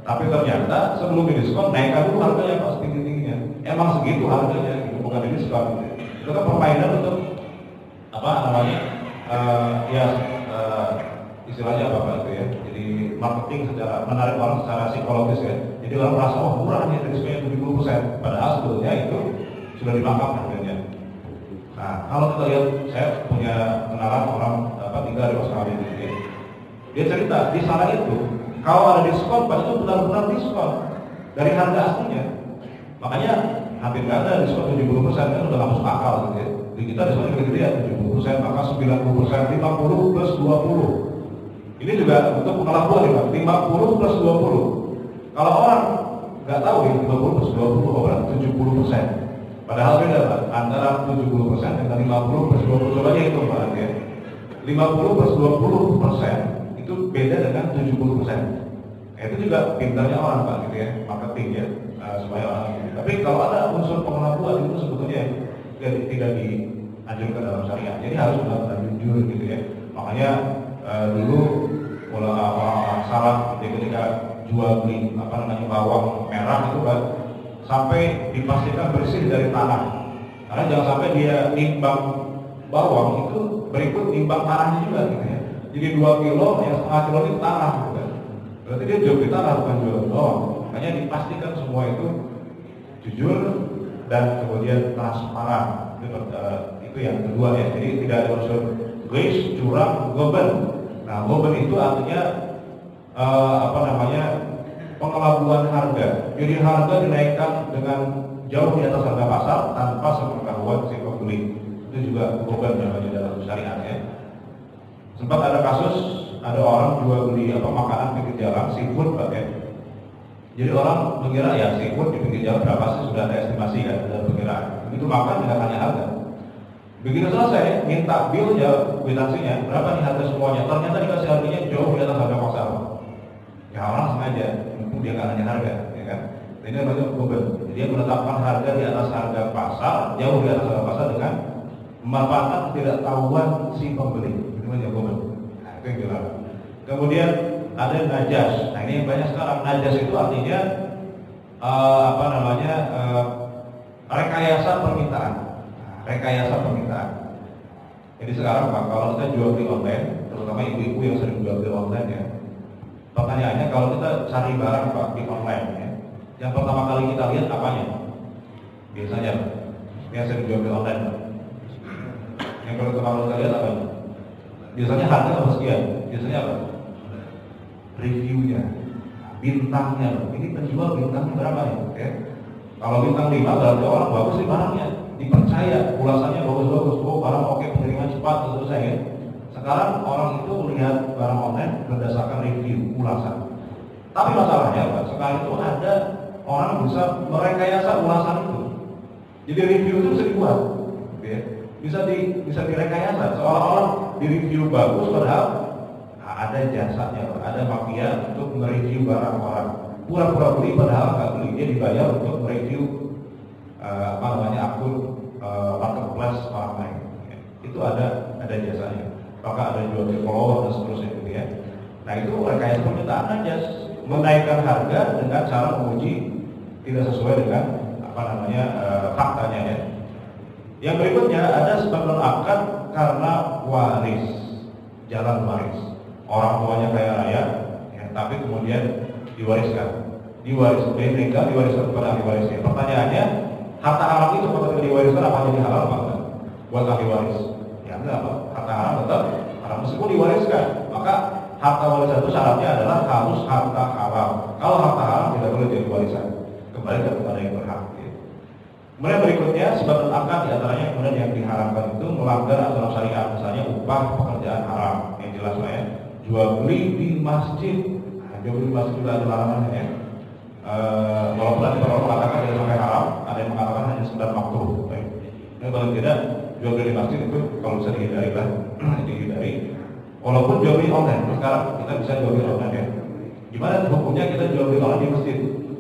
Tapi ternyata sebelum diskon naikkan dulu harganya Pak setinggi-tingginya. Emang segitu harganya, gitu. Bukan di diskon. Itu kan permainan untuk apa namanya? Istilahnya apa Pak itu ya. Jadi marketing secara menarik orang secara psikologis ya. Jadi orang merasa oh murah nih diskonnya 70%. Padahal sebetulnya itu sudah dipangkap harganya. Nah, kalau kita lihat, saya punya kenalan orang tinggal di Australia gitu ya. Dia cerita di sana itu kalau ada diskon, Pak itu benar-benar diskon dari harga aslinya. Makanya hampir nggak ada diskon 70% kan udah nggak masuk akal gitu ya. Di kita diskonnya gede-gede ya 70%, maka 90%, 50 plus 20. Ini juga untuk pengelabuan ya Pak, 50 plus 20. Kalau orang nggak tahu ya 50 plus 20 berarti 70%. Padahal beda Pak, antara 70% dengan 50 plus 20, coba aja itu Pak ya. 50 plus 20% itu beda dengan 70%. Itu juga pintarnya orang Pak gitu ya, marketing ya, supaya orang gitu. Tapi kalau ada unsur pengelabuan itu sebetulnya tidak dianjurkan dalam syariat. Jadi harus benar-benar jujur gitu ya. Makanya dulu orang salah ketika jual beli bawang merah itu Pak, sampai dipastikan bersih dari tanah. Karena jangan sampai dia nimbang bawang itu berikut nimbang tanahnya juga gitu ya. Jadi 2 kilo, yang setengah kilo itu tanah gitu kan. Berarti dia jual di tanah bukan jual bawang. Makanya dipastikan semua itu jujur dan kemudian transparan. Itu yang kedua ya. Jadi tidak ada unsur ghish, curang, goben. Nah, goben itu artinya pengelabuan harga. Jadi harga dinaikkan dengan jauh di atas harga pasar tanpa sepengetahuan si pembeli. Itu juga goben namanya dalam syariat ya. Sempat ada kasus ada orang jual beli makanan pinggir jalan, seafood Pak ya. Jadi orang mengira ya seafood di pinggir jalan berapa sih, sudah ada estimasi kan, ada perkiraan. Begitu makan tidak tanya harga. Begitu selesai minta bill ya, kwitansinya berapa nih harga semuanya. Ternyata dikasih harganya jauh di atas harga pasar. Ya orang sengaja, dia nggak nanya harga, ya kan? Ini namanya goben. Dia menetapkan harga di atas harga pasar, jauh di atas harga pasar dengan memanfaatkan ketidaktahuan si pembeli. Itu namanya goben. Nah, itu yang dilarang. Kemudian ada najas. Nah ini yang banyak sekarang. Najas itu artinya rekayasa permintaan. Rekayasa permintaan. Jadi sekarang Pak, kalau kita jual beli online, terutama ibu-ibu yang sering jual beli online ya, pertanyaannya kalau kita cari barang Pak di online ya, yang pertama kali kita lihat apanya? Biasanya yang sering jual beli online Pak. Yang pertama kali kita lihat apanya? Biasanya harga apa sekian? Biasanya apa? Reviewnya, bintangnya. Ini penjual bintangnya berapa ya? Oke. Kalau bintang 5 berarti orang bagus sih barangnya, dipercaya, ulasannya bagus-bagus, oh barang oke, pengiriman cepat, selesai ya. Sekarang orang itu melihat barang online berdasarkan review, ulasan. Tapi masalahnya Pak, sekarang itu ada orang bisa merekayasa ulasan itu. Jadi review itu bisa dibuat, ya. bisa direkayasa. Seolah-olah di review bagus, padahal ada jasanya, ada mafia untuk mereview barang orang. Pura-pura beli padahal nggak beli, dia dibayar untuk mereview akun marketplace orang lain. Ya. Itu ada jasanya. Maka ada jual beli follower dan seterusnya gitu ya. Nah itu rekayasa permintaan aja, menaikkan harga dengan cara menguji tidak sesuai dengan faktanya ya. Yang berikutnya ada sebab akad karena waris, jalan waris. Orang tuanya kaya raya, ya, tapi kemudian diwariskan, legal diwariskan kepada ahli warisnya. Pertanyaannya, harta haram itu apakah diwariskan apa jadi halal apa enggak? Buat ahli waris, ya enggak Pak. Harta haram tetap haram meskipun diwariskan. Maka harta warisan itu syaratnya adalah harus harta halal. Kalau harta haram tidak boleh jadi warisan, kembalikan kepada yang berhak. Kemudian berikutnya sebab akad diantaranya kemudian yang diharamkan itu melanggar aturan syariat, misalnya upah pekerjaan haram, yang jelas Pak ya. Jual beli di masjid, jual beli di masjid juga ada larangannya ya. Walaupun ada orang mengatakan tidak sampai haram, ada yang mengatakan hanya sekedar makruh. Ini paling tidak jual beli di masjid itu kalau bisa dihindari lah, dihindari. Walaupun jual beli online, sekarang kita bisa jual beli online ya. Gimana hukumnya kita jual beli online di masjid?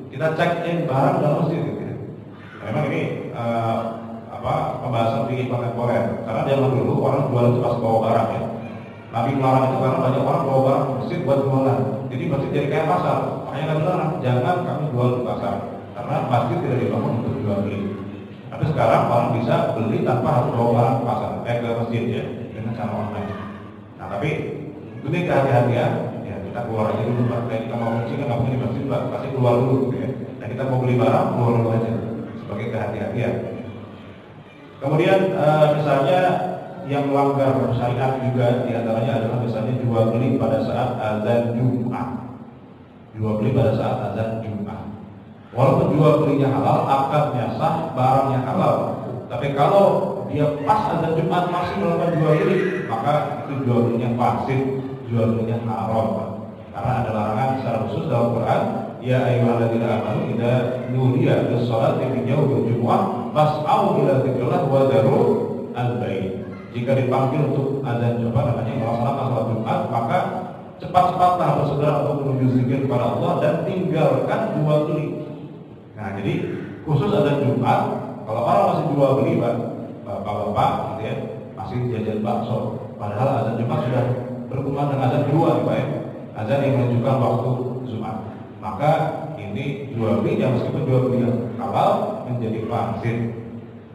Kita check in barang dalam masjid. Gitu. Memang ini pembahasan di kontemporer. Karena zaman dulu orang jual itu pas bawa barang ya. Nabi melarang itu karena banyak orang bawa barang ke masjid buat jualan. Jadi masjid jadi kayak pasar. Makanya Nabi melarang, jangan kami jual di pasar. Karena masjid tidak dibangun untuk jual beli. Tapi sekarang orang bisa beli tanpa harus bawa barang ke pasar, ke masjid ya, dengan cara online. Nah tapi ini kehati-hatian. Ya kita keluar aja dulu Pak. Kita mau kunci kan nggak mungkin di masjid Pak, pasti keluar dulu gitu ya. Nah kita mau beli barang keluar dulu aja sebagai kehati-hatian. Kemudian misalnya yang melanggar syariat juga diantaranya adalah misalnya jual beli pada saat azan Jumat. Jual beli pada saat azan Jumat. Walaupun jual belinya halal, akadnya sah, barangnya halal. Tapi kalau dia pas azan Jumat masih melakukan jual beli, maka itu jual belinya fasid, jual belinya haram. Karena ada larangan secara khusus dalam Quran, ya ayyuhalladzina amanu idza nudiya lis-shalati min yaumil jumu'ah fas'au ila dzikrillah wa dzarul al-bai'. Jika dipanggil untuk azan melaksanakan salat Jumat, maka cepat-cepatlah bersegera untuk menuju zikir kepada Allah dan tinggalkan jual beli. Nah, jadi khusus azan Jumat, kalau orang masih jual beli, bapak-bapak gitu ya, masih jajan bakso. Padahal azan Jumat sudah berkumandang dengan azan kedua Pak ya. Azan yang menunjukkan waktu Jumat. Maka ini jual beli yang meskipun jual beli yang halal menjadi fasid.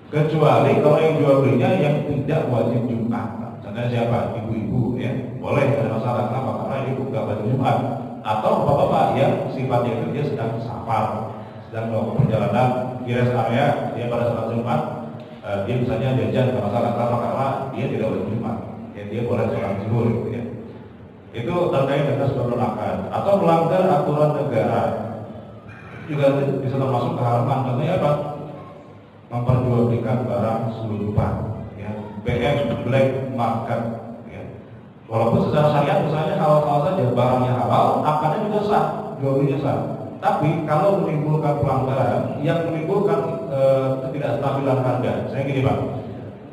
Kecuali kalau yang jual belinya yang tidak wajib Jumat. Contohnya siapa? Ibu-ibu ya. Boleh, ada masalah. Kenapa? Karena ibu tidak wajib Jumat. Atau bapak-bapak yang sifatnya itu dia sedang safar, sedang melakukan perjalanan di rest area, dia pada saat Jumat dia misalnya jajan, tidak masalah. Kenapa? Karena dia tidak wajib Jumat. Ya, dia boleh sholat zuhur gitu ya. Itu terkait dengan sebab akad. Atau melanggar aturan negara. Itu juga bisa termasuk keharaman. Contohnya apa? Memperjualbelikan barang selundupan, ya, BM black market, ya. Walaupun secara syariat misalnya halal saja, barangnya halal, akadnya juga sah, jual belinya sah. Tapi kalau menimbulkan pelanggaran yang menimbulkan ketidakstabilan harga, saya gini Pak,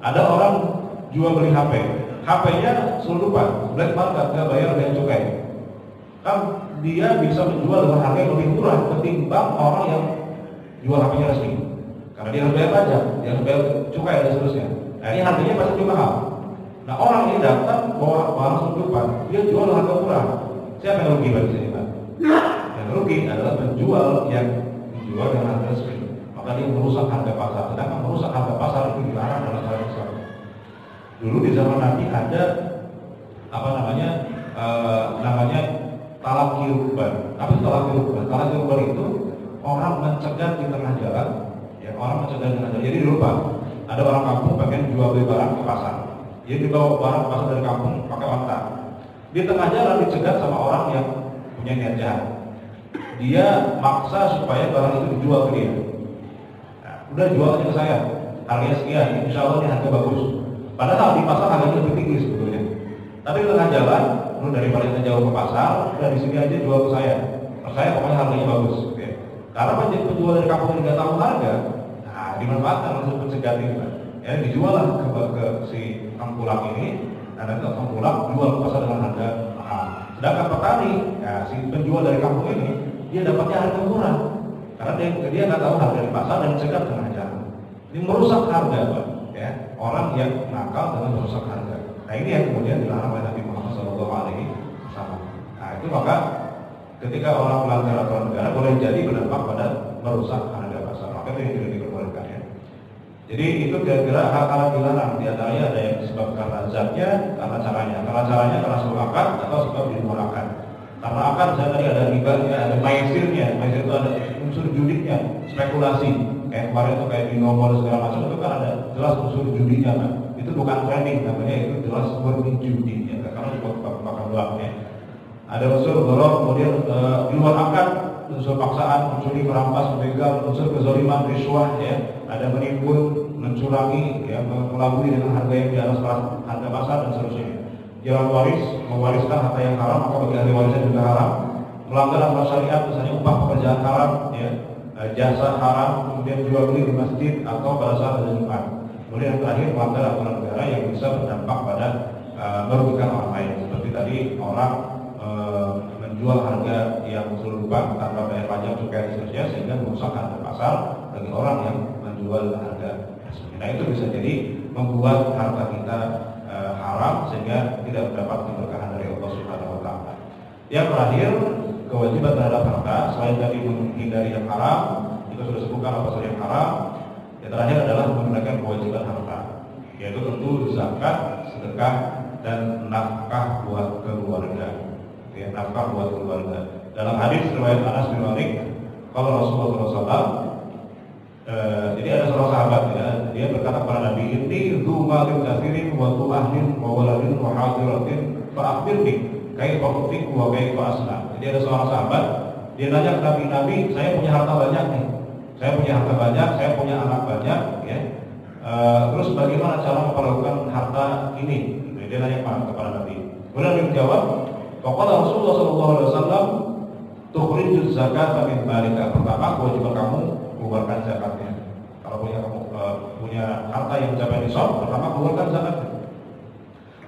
ada orang jual beli HP, HP-nya selundupan, black market, nggak bayar bea cukai, kan dia bisa menjual dengan harga yang lebih murah ketimbang orang yang jual HP-nya resmi. Karena dia harus bayar pajak, dia harus bayar cukai dan seterusnya. Nah ini harganya pasti juga mahal. Nah orang ini datang bawa barang selundupan, dia jual harga murah. Siapa yang rugi bagi sini Pak? Yang rugi adalah penjual yang dijual dengan harga resmi. Maka dia merusak harga pasar. Sedangkan merusak harga pasar itu dilarang dalam syariat Islam. Dulu di zaman Nabi ada apa namanya talaki rukban. Apa itu talaki rukban? Talaki rukban itu orang mencegat di tengah jalan, ya orang mencegat di tengah jalan. Jadi dulu Pak, ada orang kampung pengen jual beli barang ke pasar. Dia dibawa barang ke pasar dari kampung pakai onta. Di tengah jalan dicegat sama orang yang punya niat jahat. Dia maksa supaya barang itu dijual ke dia. Nah, udah jual aja ke saya, harganya sekian, insya Allah ini harga bagus. Padahal di pasar harganya lebih tinggi sebetulnya. Tapi di tengah jalan, lu daripada kita jauh ke pasar, dari sini aja jual ke saya. Saya pokoknya harganya bagus. Oke. Karena penjual dari kampung ini nggak tahu harga, nah dimanfaatkan untuk pencegat ini, Pak. Ya dijual lah ke si tengkulak ini, dan nanti tengkulak jual ke pasar dengan harga mahal. Sedangkan petani, ya si penjual dari kampung ini, dia dapatnya harga murah. Karena dia nggak tahu harga di pasar dan cegat tengah jalan. Ini merusak harga, Pak. Ya, orang yang nakal dengan merusak harga. Nah ini yang kemudian dilarang oleh Nabi Muhammad SAW. Nah itu maka ketika orang melanggar aturan negara boleh jadi berdampak pada merusak harga pasar. Maka itu yang tidak diperbolehkan ya. Jadi itu kira-kira hal-hal dilarang. Di antaranya ada yang disebabkan karena zatnya, karena caranya. Karena caranya karena sebab akad atau sebab di luar akad. Karena akad misalnya tadi ada ribanya, ada maisirnya. Maisir itu ada unsur judiknya, spekulasi. Kayak kemarin itu kayak binomo dan segala macam itu kan ada jelas unsur judinya kan. Itu bukan trading namanya, itu jelas berjudi ya. Karena juga bakal belakangnya. Ada unsur dorong, kemudian di luar akad unsur paksaan, mencuri, merampas, membegal, unsur kezaliman, riswah ya. Ada menimbun, mencurangi, ya, melabui dengan harga yang di atas harga pasar dan seterusnya. Jalan waris, mewariskan harta yang haram, maka bagi ahli warisnya juga haram. Melanggar aturan syariat, misalnya upah pekerjaan haram, ya, jasa haram, kemudian jual beli di masjid atau pada saat ada Jumat. Kemudian yang terakhir melanggar aturan negara yang bisa berdampak pada merugikan orang lain. Seperti tadi orang menjual harga yang seluruh tanpa bayar pajak, cukai dan seterusnya sehingga merusak harga pasar bagi orang yang menjual harga tersebut. Nah itu bisa jadi membuat harta kita haram sehingga tidak mendapat keberkahan dari Allah Subhanahu wa taala. Yang terakhir, kewajiban terhadap harta selain tadi menghindari yang haram, kita sudah sebutkan apa saja yang haram. Yang terakhir adalah menggunakan kewajiban harta, yaitu tentu zakat, sedekah, dan nafkah buat keluarga. Ya, nafkah buat keluarga. Dalam hadis riwayat Anas bin Malik, kalau Rasulullah SAW, jadi ada seorang sahabat ya, dia berkata kepada Nabi, "Inni dzu malin katsirin wa tu ahlin wa waladin wa hadiratin fa akhbirni kaifa ufiq wa kaifa asna." Jadi ada seorang sahabat, dia nanya ke Nabi, "Saya punya harta banyak nih. Saya punya harta banyak, saya punya anak banyak ya. Terus bagaimana cara memperlakukan harta ini?" Dia nanya kepada Nabi. Kemudian Nabi menjawab, "Faqala Rasulullah SAW, tukhrijuz zakat min malika." Pertama, kewajiban kamu keluarkan zakatnya. Kalau kamu punya harta yang mencapai nisab, pertama keluarkan zakatnya.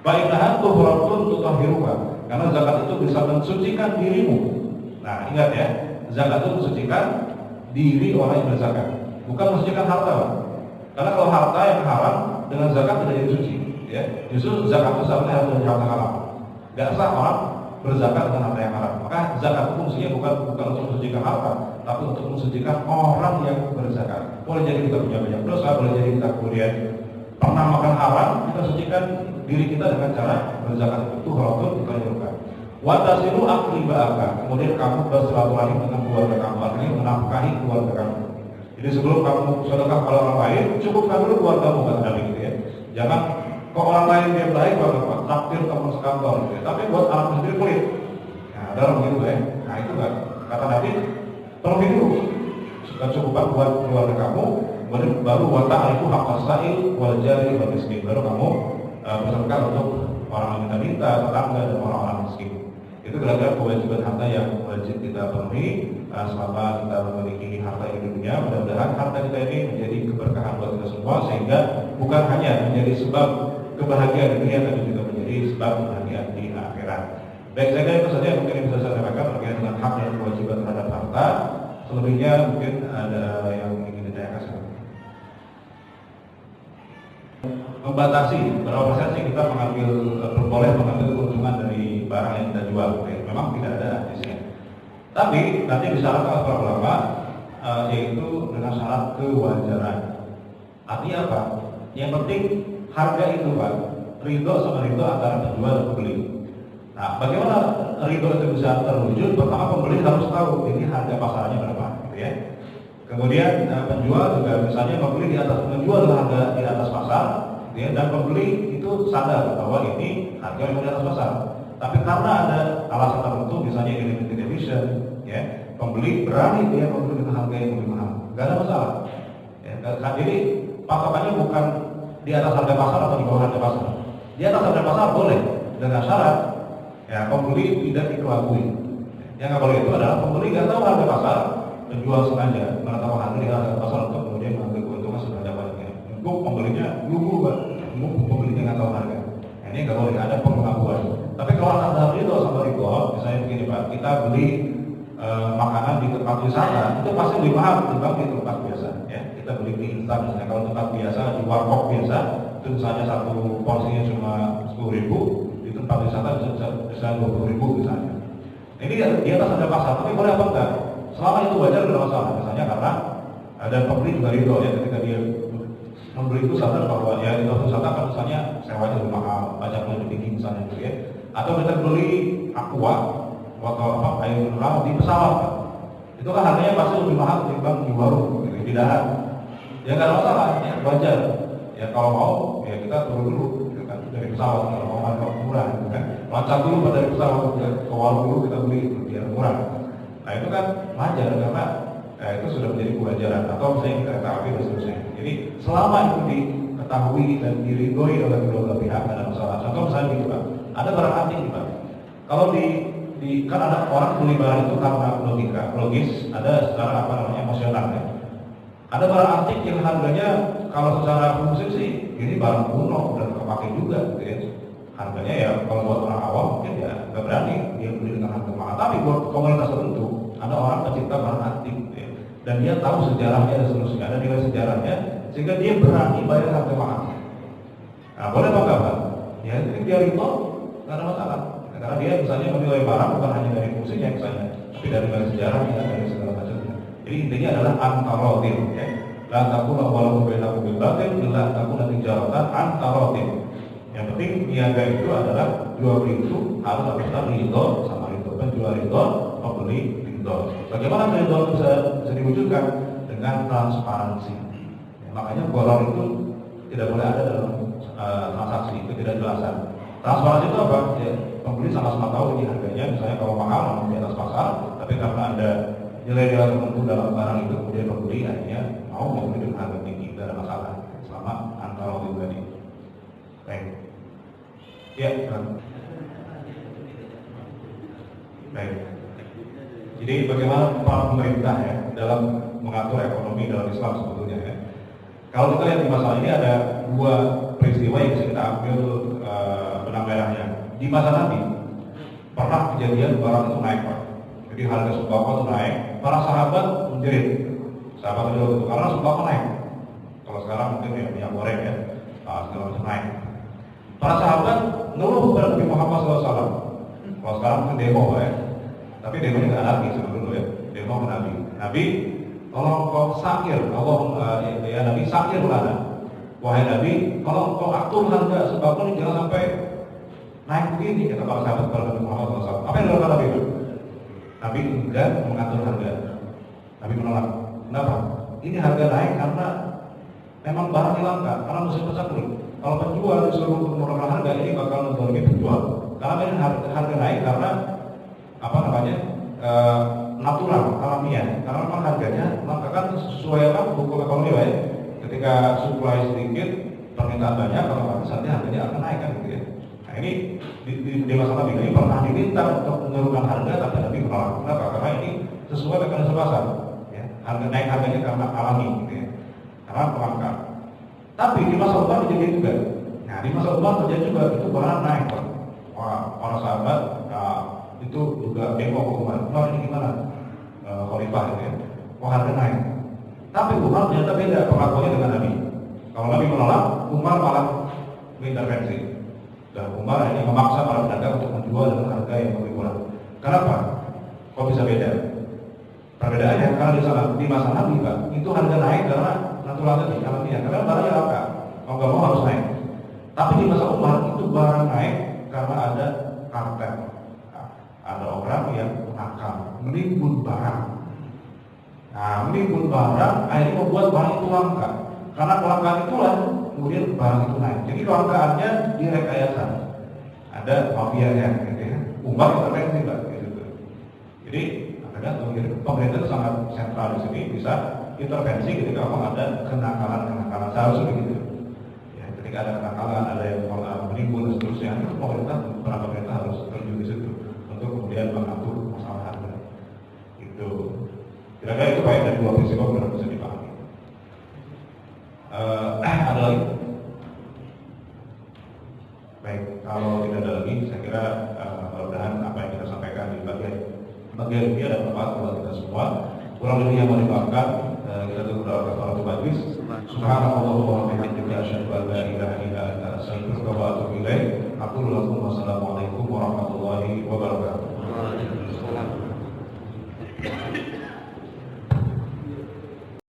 Baiklah tuhratun tutahhiruka, karena zakat itu bisa mensucikan dirimu. Nah, ingat ya, zakat itu mensucikan diri orang yang berzakat, bukan mensucikan harta. Karena kalau harta yang haram dengan zakat tidak jadi suci, ya. Justru zakat itu sebenarnya harus dari harta halal. Tidak sah orang berzakat dengan harta yang haram. Maka zakat itu fungsinya bukan untuk mensucikan harta, tapi untuk mensucikan orang yang berzakat. Boleh jadi kita punya banyak dosa, boleh jadi kita kemudian pernah makan haram, kita sucikan diri kita dengan cara berzakat. Itu halatul tutahhiruka. Wa tasilu aqribaka, kemudian kamu bersilaturahim dengan keluarga kamu, artinya menafkahi keluarga kamu. Jadi sebelum kamu sedekah pada orang lain, cukupkan dulu keluargamu, kata Nabi gitu ya. Jangan ke orang lain dia baik, bapak traktir teman sekantor gitu ya. Tapi buat anak sendiri pelit. Nah, ada orang gitu ya. Nah itu kan kata Nabi, penuhi dulu kecukupan buat keluarga kamu, kemudian baru wa ta'rifu haqqas sa'il wal jari wal miskin, baru kamu bersedekah untuk orang yang minta-minta, tetangga dan orang-orang miskin. Itu kira-kira kewajiban harta yang wajib kita penuhi selama kita memiliki harta di dunia. Mudah-mudahan harta kita ini menjadi keberkahan buat kita semua, sehingga bukan hanya menjadi sebab kebahagiaan di dunia, tapi juga menjadi sebab kebahagiaan di akhirat. Baik, saya kira itu saja yang mungkin bisa saya sampaikan terkait dengan hak dan kewajiban terhadap harta. Selebihnya mungkin ada yang ingin ditanyakan. Membatasi berapa persen sih kita boleh mengambil keuntungan dari barang yang kita jual. Memang tidak ada hadisnya. Tapi nanti disyaratkan para ulama yaitu dengan syarat kewajaran. Artinya apa? Yang penting harga itu Pak ridho sama ridho antara penjual dan pembeli. Nah, bagaimana ridho itu bisa terwujud? Pertama, pembeli harus tahu ini harga pasarnya berapa, gitu ya. Kemudian penjual juga misalnya membeli di atas, menjual harga di atas pasar, gitu ya, dan pembeli itu sadar bahwa ini harga yang di atas pasar. Tapi karena ada alasan tertentu, misalnya ini limited edition, ya, pembeli berani dia membeli dengan harga yang lebih mahal, nggak ada masalah. Ya, jadi patokannya bukan di atas harga pasar atau di bawah harga pasar. Di atas harga pasar boleh, dengan syarat ya pembeli tidak dikelabui. Yang nggak boleh itu adalah pembeli nggak tahu harga pasar, penjual sengaja menetapkan harga di harga pasar untuk kemudian mengambil keuntungan sebanyak-banyaknya. Untuk pembelinya lugu, untuk pembelinya nggak tahu harga. Nah, ini nggak boleh, ada pengakuan. Tapi kalau ada ridho sama ridho, misalnya begini Pak, kita beli makanan di tempat wisata itu pasti lebih mahal dibanding di tempat biasa. Ya, kita beli mie instan misalnya, kalau tempat biasa di warkop biasa itu misalnya satu porsinya cuma 10.000, di tempat wisata bisa 20.000 misalnya. Ini di atas ada pasar, tapi boleh apa enggak? Selama itu wajar tidak masalah. Misalnya karena ada pembeli juga ridho ya, ketika dia membeli itu sadar bahwa ya di tempat wisata kan misalnya sewanya lebih mahal, pajaknya lebih tinggi misalnya gitu ya. Atau kita beli aqua atau apa air mineral di pesawat, itu kan harganya pasti lebih mahal ketimbang di warung gitu, di darat. Ya nggak ada masalah, ya wajar. Ya kalau mau ya kita turun dulu gitu kan, dari pesawat kalau mau harga murah gitu kan. Loncat dulu dari pesawat ke warung dulu kita beli biar murah. Nah itu kan wajar karena itu sudah menjadi kewajaran, atau misalnya kereta api dan seterusnya. Jadi selama itu diketahui dan diridhoi oleh kedua belah pihak ada masalah. Contoh misalnya gitu Pak, ada barang antik nih Pak. Kalau kan ada orang beli barang itu karena logika, logis, ada secara apa namanya emosional ya. Ada barang antik yang harganya kalau secara fungsi sih ini barang kuno dan kepake juga gitu ya. Harganya ya kalau buat orang awam mungkin ya nggak berani dia beli dengan harga mahal. Tapi buat komunitas tertentu ada orang pecinta barang antik gitu ya. Dan dia tahu sejarahnya dan seterusnya, ada nilai sejarahnya sehingga dia berani bayar harga mahal. Nah boleh apa enggak Pak? Ya jadi dia itu nggak ada masalah. Karena dia misalnya menilai barang bukan hanya dari fungsinya misalnya, tapi dari sejarahnya, dari segala macamnya. Jadi intinya adalah antarotin, ya. La takuna walau bainakum bil batil, illa takuna tijaratan antarotin. Yang penting niaga itu adalah jual beli itu harus ada ridho sama ridho, penjual ridho, pembeli ridho. Bagaimana ridho bisa diwujudkan? Dengan transparansi. Ya, makanya bolong itu tidak boleh ada dalam transaksi, ketidakjelasan. Transparansi itu apa? Ya, pembeli sama-sama tahu ini harganya, misalnya kalau mahal memang di atas pasar, tapi karena ada nilai-nilai tertentu dalam barang itu, kemudian pembeli akhirnya mau membeli dengan harga tinggi, tidak ada masalah selama antara pribadi. Baik. Ya, baik. Jadi bagaimana peran pemerintah ya dalam mengatur ekonomi dalam Islam sebetulnya ya. Kalau kita lihat di masalah ini ada dua peristiwa yang bisa kita ambil benang merahnya. Di masa Nabi pernah kejadian barang itu naik Pak. Jadi harga sembako itu naik, para sahabat menjerit. Sahabat itu karena sembako naik. Kalau sekarang mungkin ya minyak goreng ya, segala macam naik. Para sahabat ngeluh kepada Nabi Muhammad SAW. Kalau sekarang mungkin demo Pak ya. Tapi demonya nggak Nabi sama dulu ya. Demo ke Nabi. Nabi, kalau kau sakir, Allah ya Nabi sakir lana. Wahai Nabi, kalau kau atur harga sembako ini jangan sampai naik begini, kata para sahabat kepada Nabi Muhammad SAW. Apa yang dilakukan Nabi itu? Nabi enggan mengatur harga. Nabi menolak. Kenapa? Ini harga naik karena memang barangnya langka, karena musim tercakup. Kalau penjual disuruh untuk menurunkan harga, ini bakal mendorong penjual. Karena ini harga naik karena apa namanya natural, alamiah. Karena memang harganya langka kan sesuai apa hukum ekonomi ya. Ketika supply sedikit, permintaan banyak, kalau saatnya harganya akan naik kan gitu ya. Nah ini di masalah ini pernah diminta untuk menurunkan harga, tapi Nabi menolak. Kenapa? Karena ini sesuai mekanisme pasar. Ya. Harga naik harganya karena alami, gitu ya. Karena langka. Tapi di masa Umar terjadi juga. Nah di masa Umar terjadi juga itu barang naik. Para sahabat itu juga demo ke Umar. Umar ini gimana? Khalifah gitu ya. Harga naik. Tapi Umar ternyata beda perlakuannya dengan Nabi. Kalau Nabi menolak, Umar malah mengintervensi. Dan Umar hanya memaksa para pedagang untuk menjual dengan harga yang lebih murah. Kenapa? Kok bisa beda? Perbedaannya karena di masa Nabi Pak, itu harga naik karena naturalnya di alamiah. Karena barangnya langka, mau nggak mau harus naik. Tapi di masa Umar itu barang naik karena ada kartel. Nah, ada orang yang nakal, menimbun barang. Nah, menimbun barang akhirnya membuat barang itu langka. Karena kelangkaan itulah kemudian barang itu naik. Jadi kelangkaannya direkayasa. Ada mafianya, gitu ya. Umar intervensi, Pak, gitu. Jadi pemerintah itu sangat sentral di sini, bisa intervensi ketika memang ada kenakalan seharusnya begitu. Ya, ketika ada kenakalan, ada yang menimbun dan seterusnya, pemerintah harus terjun di situ untuk kemudian mengatur masalah harga. Itu kira-kira itu baik dari dua prinsip yang bisa dipahami. Ada lagi? Baik, kalau tidak ada lagi, saya kira mudah-mudahan apa yang kita sampaikan di bagian ini ada manfaat buat kita semua. Kurang lebih yang mau dimaafkan, kita tunggu doa kafaratul majlis. Subhanallah wa bihamdihi asyhadu an la ilaha illa anta astaghfiruka wa atubu ilaik. Aku lakum wassalamualaikum warahmatullahi wabarakatuh.